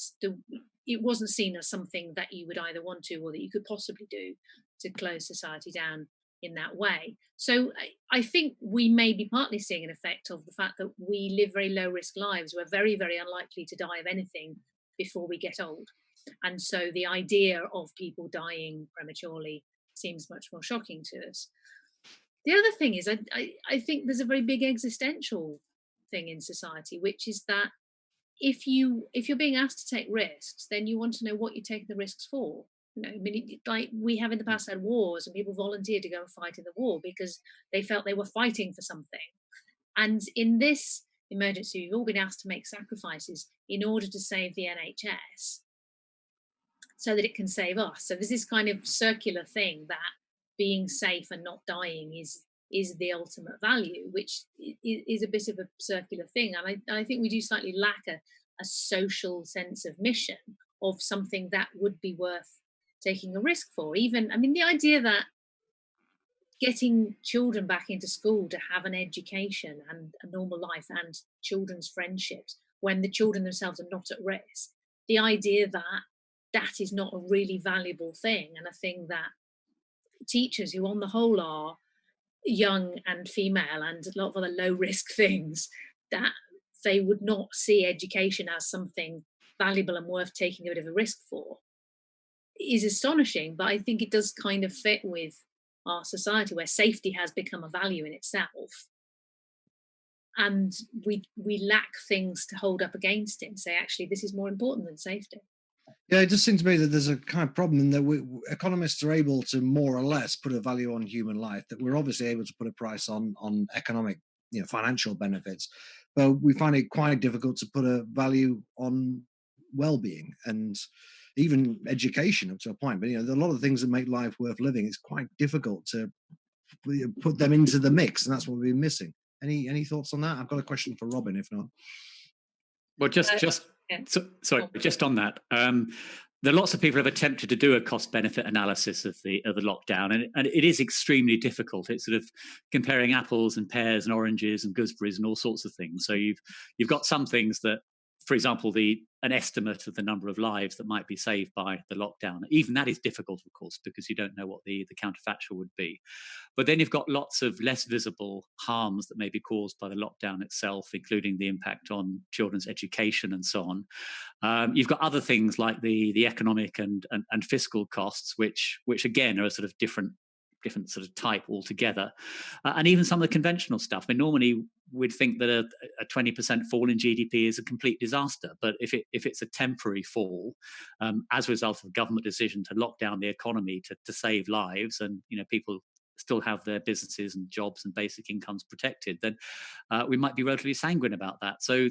it wasn't seen as something that you would either want to or that you could possibly do to close society down in that way. So I think we may be partly seeing an effect of the fact that we live very low risk lives. We're very, very unlikely to die of anything before we get old. And so the idea of people dying prematurely seems much more shocking to us. The other thing is, I think there's a very big existential thing in society, which is that if you're being asked to take risks, then you want to know what you're taking the risks for. You know, I mean, like we have in the past had wars, and people volunteered to go and fight in the war because they felt they were fighting for something. And in this emergency, we've all been asked to make sacrifices in order to save the NHS, so that it can save us. So there's this kind of circular thing that being safe and not dying is the ultimate value, which is a bit of a circular thing. And I think we do slightly lack a social sense of mission, of something that would be worth taking a risk for. Even, I mean, the idea that getting children back into school to have an education and a normal life and children's friendships when the children themselves are not at risk, the idea that that is not a really valuable thing, and a thing that teachers, who on the whole are young and female and a lot of other low risk things, that they would not see education as something valuable and worth taking a bit of a risk for, is astonishing. But I think it does kind of fit with our society, where safety has become a value in itself, and we lack things to hold up against it and say, actually, this is more important than safety. Yeah, it just seems to me that there's a kind of problem in that economists are able to more or less put a value on human life, that we're obviously able to put a price on economic, financial benefits, but we find it quite difficult to put a value on well-being and even education up to a point. But a lot of the things that make life worth living, it's quite difficult to put them into the mix, and that's what we've been missing. Any thoughts on that? I've got a question for Robin, if not. Well, just on that, there are lots of people who have attempted to do a cost-benefit analysis of the lockdown, and it is extremely difficult. It's sort of comparing apples and pears and oranges and gooseberries and all sorts of things. So you've got some things that, for example, an estimate of the number of lives that might be saved by the lockdown. Even that is difficult, of course, because you don't know what the counterfactual would be. But then you've got lots of less visible harms that may be caused by the lockdown itself, including the impact on children's education and so on. You've got other things like the economic and fiscal costs, which again are a sort of different sort of type altogether, and even some of the conventional stuff. I mean, normally we'd think that a 20% fall in GDP is a complete disaster, but if it's a temporary fall as a result of a government decision to lock down the economy to save lives, and people still have their businesses and jobs and basic incomes protected, then we might be relatively sanguine about that. So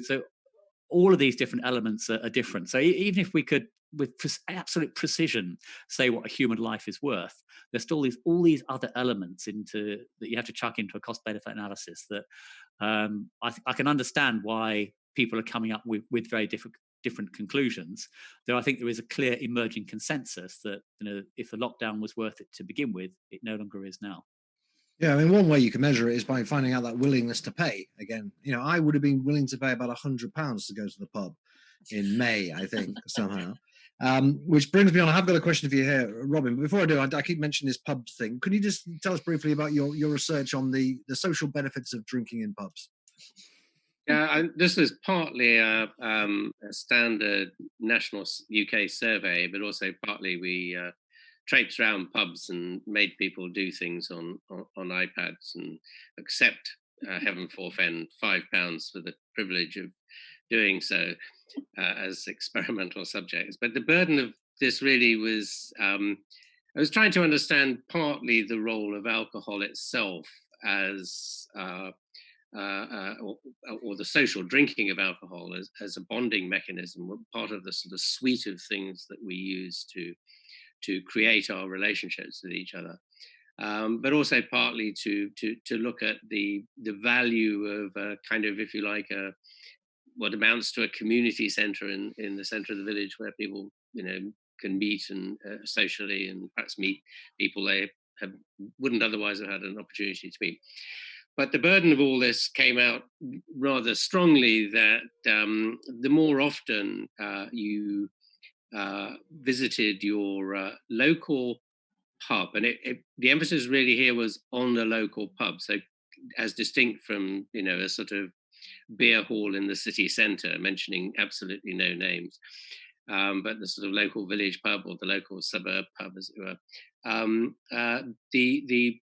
all of these different elements are different. So even if we could, with absolute precision, say what a human life is worth, there's still all these other elements that you have to chuck into a cost-benefit analysis that I can understand why people are coming up with very different conclusions. Though I think there is a clear emerging consensus that if the lockdown was worth it to begin with, it no longer is now. Yeah, I mean, one way you can measure it is by finding out that willingness to pay. Again, I would have been willing to pay about £100 to go to the pub in May, I think, somehow. Which brings me on, I've got a question for you here, Robin. But before I do, I keep mentioning this pubs thing. Could you just tell us briefly about your research on the social benefits of drinking in pubs? Yeah, this was partly a standard national UK survey, but also partly we traipsed around pubs and made people do things on iPads and accept heaven forfend, £5 for the privilege of doing so as experimental subjects. But the burden of this really was, I was trying to understand partly the role of alcohol itself as, or the social drinking of alcohol as a bonding mechanism, part of the sort of suite of things that we use to create our relationships with each other. But also partly to look at the value of kind of, if you like, what amounts to a community centre in the centre of the village, where people, can meet and socially, and perhaps meet people they wouldn't otherwise have had an opportunity to meet. But the burden of all this came out rather strongly, that the more often you visited your local pub, and the emphasis really here was on the local pub, so as distinct from a sort of beer hall in the city centre, mentioning absolutely no names, but the sort of local village pub or the local suburb pub, as it were. The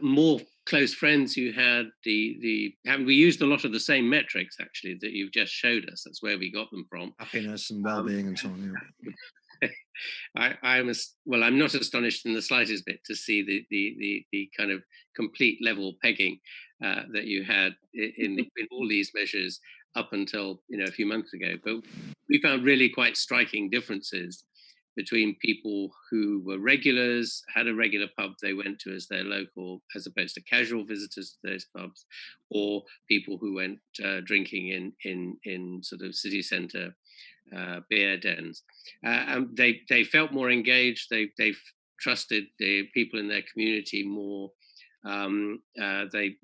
more close friends you had, we used a lot of the same metrics actually that you've just showed us. That's where we got them from. Happiness and well-being and so on. Yeah. I'm not astonished in the slightest bit to see the kind of complete level pegging that you had in all these measures up until a few months ago. But we found really quite striking differences between people who were regulars, had a regular pub they went to as their local, as opposed to casual visitors to those pubs, or people who went drinking in sort of city centre beer dens. And they felt more engaged. They trusted the people in their community more. They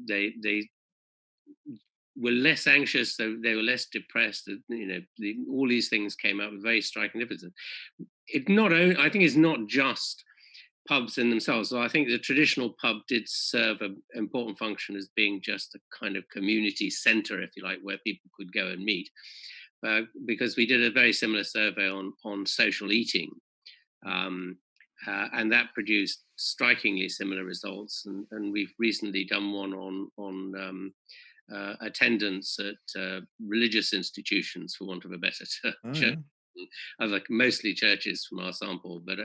were less anxious, so they were less depressed. All these things came out with very striking differences. I think it's not just pubs in themselves. So I think the traditional pub did serve an important function as being just a kind of community centre, if you like, where people could go and meet. Because we did a very similar survey on social eating, and that produced strikingly similar results. And we've recently done one on attendance at religious institutions, for want of a better term. Other mostly churches from our sample, but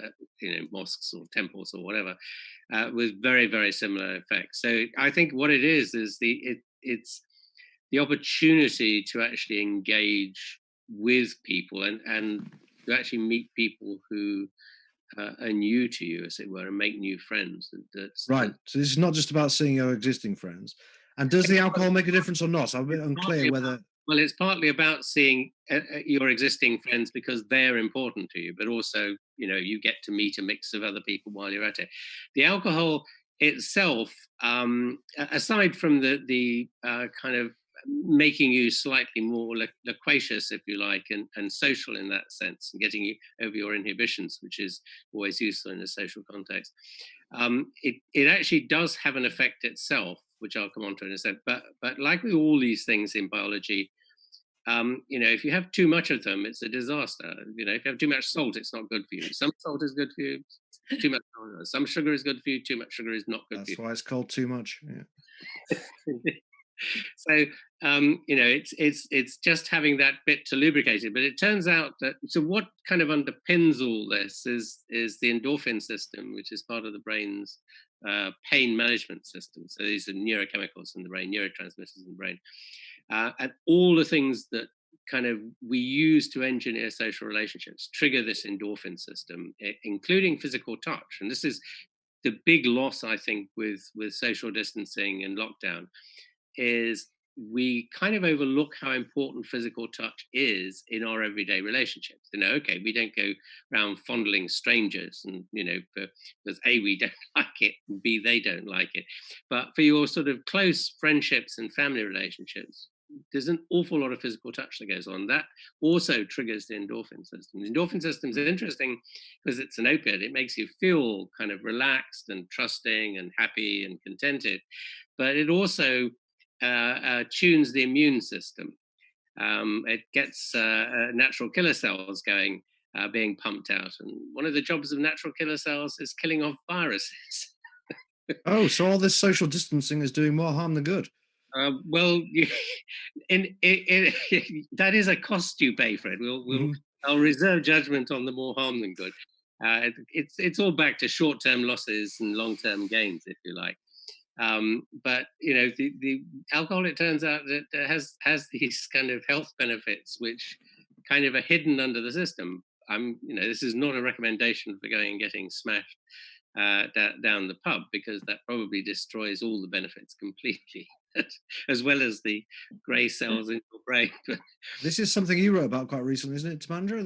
mosques or temples or whatever, with very, very similar effects. So I think what it is it's the opportunity to actually engage with people and to actually meet people who are new to you, as it were, and make new friends. Right. So this is not just about seeing your existing friends. And does the alcohol make a difference or not? I'm a bit unclear whether. Well, it's partly about seeing your existing friends because they're important to you, but also, you get to meet a mix of other people while you're at it. The alcohol itself, aside from the kind of making you slightly more loquacious, if you like, and social in that sense, and getting you over your inhibitions, which is always useful in a social context, it actually does have an effect itself, which I'll come on to in a sec. But like with all these things in biology, if you have too much of them, it's a disaster. If you have too much salt, it's not good for you. Some salt is good for you. Too much sugar. Some sugar is good for you. Too much sugar is not good for you. That's why it's called too much. Yeah. So it's just having that bit to lubricate it. But it turns out that what kind of underpins all this is the endorphin system, which is part of the brain's pain management system. So these are neurochemicals in the brain, neurotransmitters in the brain, and all the things that kind of we use to engineer social relationships trigger this endorphin system, including physical touch. And this is the big loss, I think, with social distancing and lockdown, is we kind of overlook how important physical touch is in our everyday relationships. Okay, we don't go around fondling strangers, and because A, we don't like it, and B, they don't like it. But for your sort of close friendships and family relationships, there's an awful lot of physical touch that goes on. That also triggers the endorphin system. The endorphin system is interesting because it's an opiate. It makes you feel kind of relaxed and trusting and happy and contented, but it also tunes the immune system. It gets natural killer cells going, being pumped out. And one of the jobs of natural killer cells is killing off viruses. Oh, so all this social distancing is doing more harm than good. Well, that is a cost you pay for it. I'll reserve judgment on the more harm than good. It's all back to short-term losses and long-term gains, if you like. But the alcohol, it turns out that has these kind of health benefits which kind of are hidden under the system. This is not a recommendation for going and getting smashed down the pub, because that probably destroys all the benefits completely, as well as the grey cells in your brain. This is something you wrote about quite recently, isn't it, Tamandra?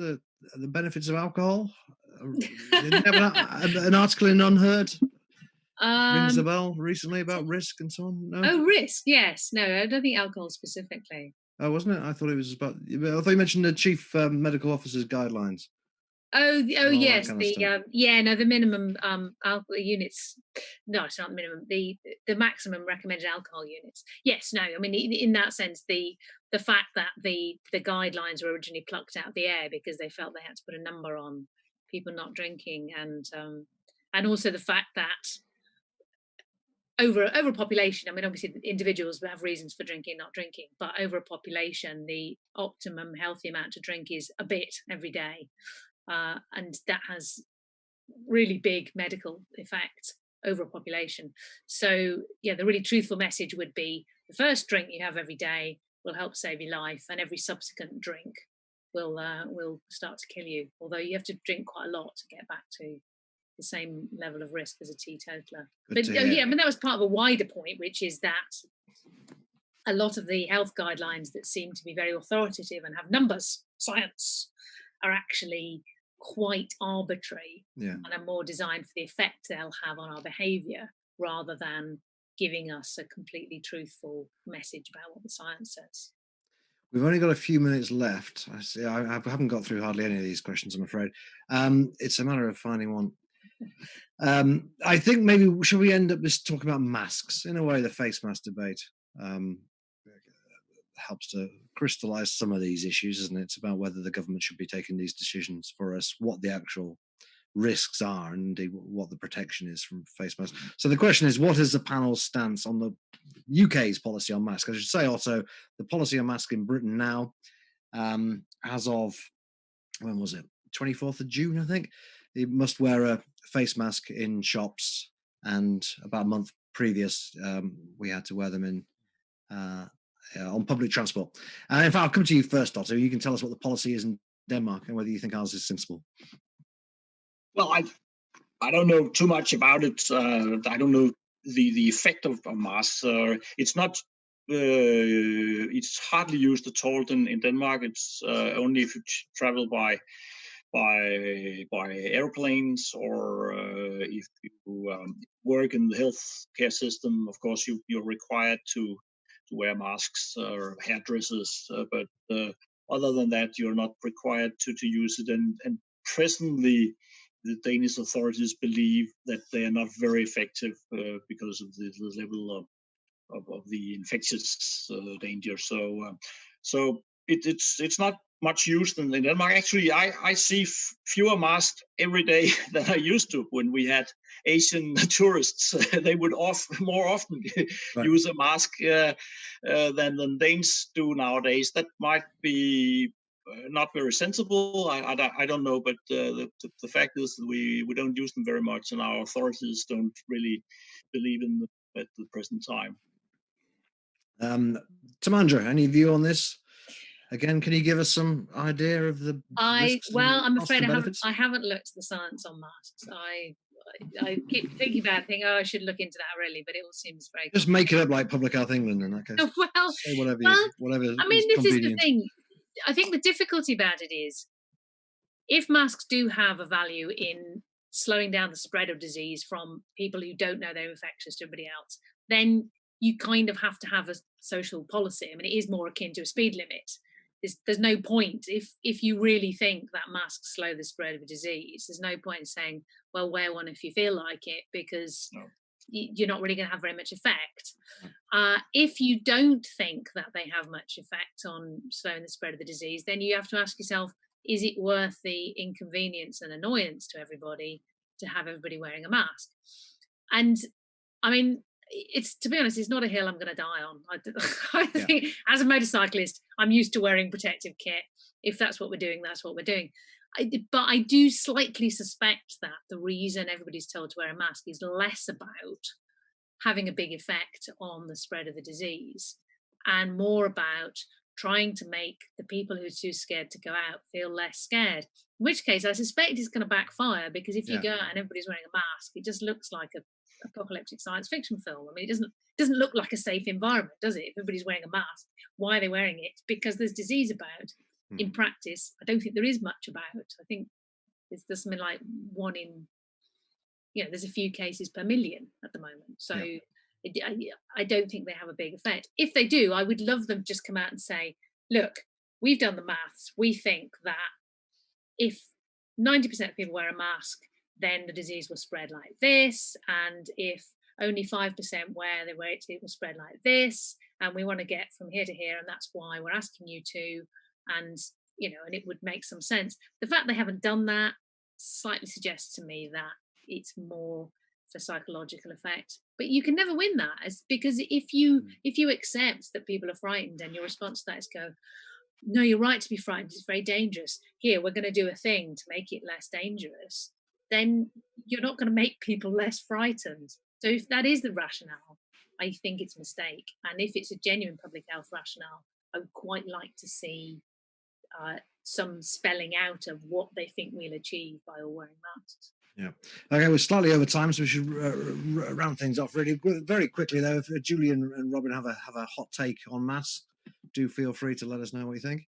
The benefits of alcohol. Did you have an article in Unheard? Rings a bell recently about risk and so on. No. Oh, risk. Yes. No, I don't think alcohol specifically. Oh, wasn't it? I thought it was about. I thought you mentioned the chief medical officer's guidelines. Oh yes, the minimum alcohol units. No, it's not minimum. The maximum recommended alcohol units. Yes, no. I mean, in that sense, the fact that the guidelines were originally plucked out of the air because they felt they had to put a number on people not drinking, and also the fact that over a population, I mean, obviously individuals have reasons for drinking, not drinking, but over a population, the optimum healthy amount to drink is a bit every day. And that has really big medical effect over a population. So yeah, the really truthful message would be the first drink you have every day will help save your life, and every subsequent drink will start to kill you. Although you have to drink quite a lot to get back to the same level of risk as a teetotaler. But yeah, I mean, that was part of a wider point, which is that a lot of the health guidelines that seem to be very authoritative and have numbers, science, are actually quite arbitrary and are more designed for the effect they'll have on our behaviour, rather than giving us a completely truthful message about what the science says. We've only got a few minutes left. I haven't got through hardly any of these questions, I'm afraid. It's a matter of finding one. I think maybe should we end up just talking about masks? In a way, the face mask debate helps to crystallize some of these issues, isn't it? It's about whether the government should be taking these decisions for us, what the actual risks are, and indeed what the protection is from face masks. So the question is, what is the panel's stance on the UK's policy on masks? I should say also the policy on masks in Britain now, as of, when was it? 24th of June, I think. You must wear a face mask in shops, and about a month previous, we had to wear them in on public transport. In fact, I'll come to you first, Otto. You can tell us what the policy is in Denmark and whether you think ours is sensible. Well, I don't know too much about it. I don't know the effect of masks. It's not. It's hardly used at all in Denmark. It's only if you travel by airplanes, or if you work in the healthcare system. Of course, you're required to wear masks or hairdressers, but other than that, you're not required to use it. And presently, the Danish authorities believe that they are not very effective because of the level of the infectious danger. So it's not much used in Denmark. Actually, I see fewer masks every day than I used to when we had Asian tourists. They would more often use a mask than Danes do nowadays. That might be not very sensible. I don't know, but the fact is that we don't use them very much, and our authorities don't really believe in them at the present time. Tamandra, any view on this? Again, can you give us some idea of the risks? I'm afraid I haven't looked at the science on masks. I keep thinking about it, I should look into that really, but it all seems very. Just make it up like Public Health England in that case. Well, say whatever. I mean, this is the thing. I think the difficulty about it is, if masks do have a value in slowing down the spread of disease from people who don't know they're infectious to everybody else, then you kind of have to have a social policy. I mean, it is more akin to a speed limit. There's no point, if you really think that masks slow the spread of a disease, there's no point in saying, well, wear one if you feel like it, because you're not really going to have very much effect. If you don't think that they have much effect on slowing the spread of the disease, then you have to ask yourself, is it worth the inconvenience and annoyance to everybody to have everybody wearing a mask? And I mean, it's, to be honest, it's not a hill I'm going to die on. I Yeah. think as a motorcyclist, I'm used to wearing protective kit. If that's what we're doing, that's what we're doing. But I do slightly suspect that the reason everybody's told to wear a mask is less about having a big effect on the spread of the disease and more about trying to make the people who are too scared to go out feel less scared. In which case, I suspect it's going to backfire, because if you Yeah. go out and everybody's wearing a mask, it just looks like a apocalyptic science fiction film. I mean, it doesn't look like a safe environment, does it? If everybody's wearing a mask, why are they wearing it? Because there's disease about. In practice, I don't think there is much about. I think there's something like one in, there's a few cases per million at the moment. So I don't think they have a big effect. If they do, I would love them to just come out and say, look, we've done the maths. We think that if 90% of people wear a mask, then the disease will spread like this. And if only 5% wear it, it will spread like this. And we want to get from here to here. And that's why we're asking you to. And, and it would make some sense. The fact they haven't done that slightly suggests to me that it's more for psychological effect. But you can never win that, because if you accept that people are frightened and your response to that is go, no, you're right to be frightened, it's very dangerous, here we're going to do a thing to make it less dangerous, then you're not going to make people less frightened. So if that is the rationale, I think it's a mistake. And if it's a genuine public health rationale, I would quite like to see some spelling out of what they think we'll achieve by all wearing masks. Yeah. Okay, we're slightly over time, so we should round things off really very quickly. Though, if Julian and Robin have a hot take on masks, do feel free to let us know what you think.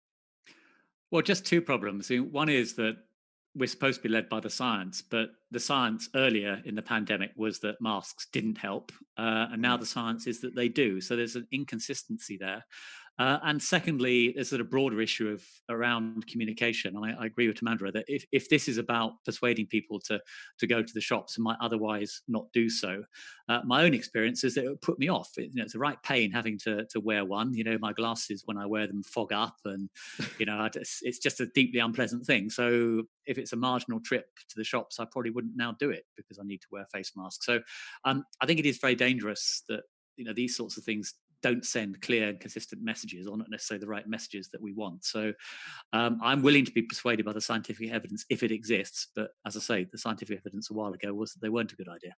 Well, just two problems. One is that we're supposed to be led by the science, but the science earlier in the pandemic was that masks didn't help, and now the science is that they do. So there's an inconsistency there. And secondly, there's a broader issue around communication. I agree with Tamandra that if this is about persuading people to go to the shops and might otherwise not do so, my own experience is that it would put me off. It's a right pain having to wear one. My glasses, when I wear them, fog up, and it's just a deeply unpleasant thing. So if it's a marginal trip to the shops, I probably wouldn't now do it because I need to wear a face mask. So I think it is very dangerous that these sorts of things don't send clear and consistent messages, or not necessarily the right messages that we want. So I'm willing to be persuaded by the scientific evidence if it exists. But as I say, the scientific evidence a while ago was that they weren't a good idea.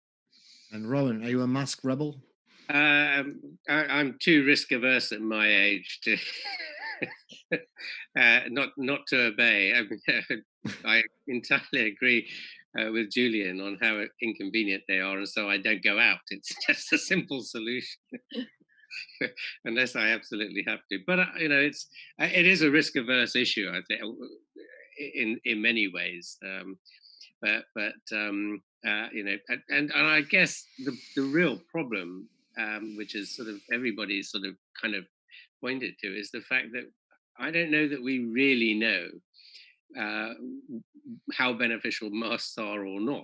And Robin, are you a mask rebel? I'm too risk averse at my age to not to obey. I entirely agree with Julian on how inconvenient they are, and so I don't go out. It's just a simple solution. Unless I absolutely have to, but it is a risk-averse issue, I think, in many ways. And I guess the real problem, which is sort of everybody's sort of kind of pointed to, is the fact that I don't know that we really know how beneficial masks are or not.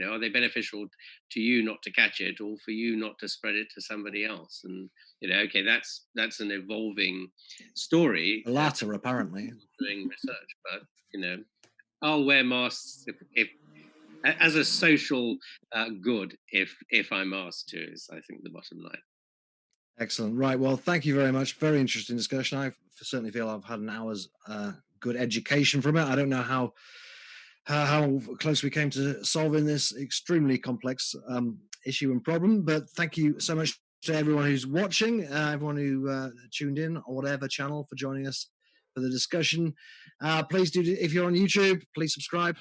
Are they beneficial to you not to catch it, or for you not to spread it to somebody else? And okay, that's an evolving story. The latter, apparently. Doing research, but I'll wear masks if as a social good if I'm asked to. Is I think the bottom line. Excellent. Right. Well, thank you very much. Very interesting discussion. I certainly feel I've had an hour's good education from it. I don't know how close we came to solving this extremely complex issue and problem, but thank you so much to everyone who's watching, everyone who tuned in on whatever channel, for joining us for the discussion. Please do, if you're on YouTube, please subscribe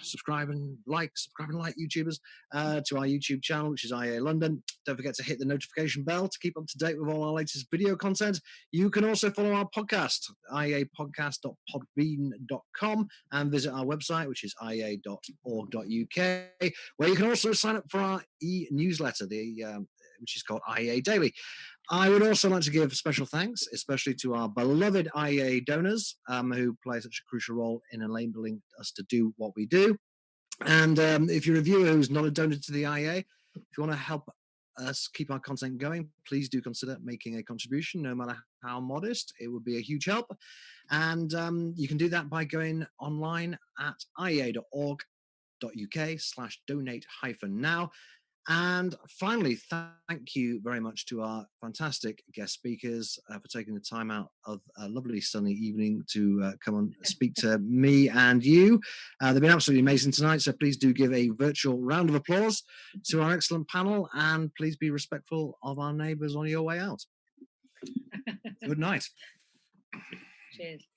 and like YouTubers to our YouTube channel, which is IA London. Don't forget to hit the notification bell to keep up to date with all our latest video content. You can also follow our podcast, iapodcast.podbean.com, and visit our website, which is ia.org.uk, where you can also sign up for our e-newsletter, which is called IA Daily. I would also like to give special thanks, especially to our beloved IA donors who play such a crucial role in enabling us to do what we do. And if you're a viewer who's not a donor to the IA, if you want to help us keep our content going, please do consider making a contribution, no matter how modest. It would be a huge help. And you can do that by going online at ia.org.uk/donate-now. And finally, thank you very much to our fantastic guest speakers for taking the time out of a lovely sunny evening to come and speak to me and you. They've been absolutely amazing tonight, so please do give a virtual round of applause to our excellent panel, and please be respectful of our neighbours on your way out. Good night. Cheers.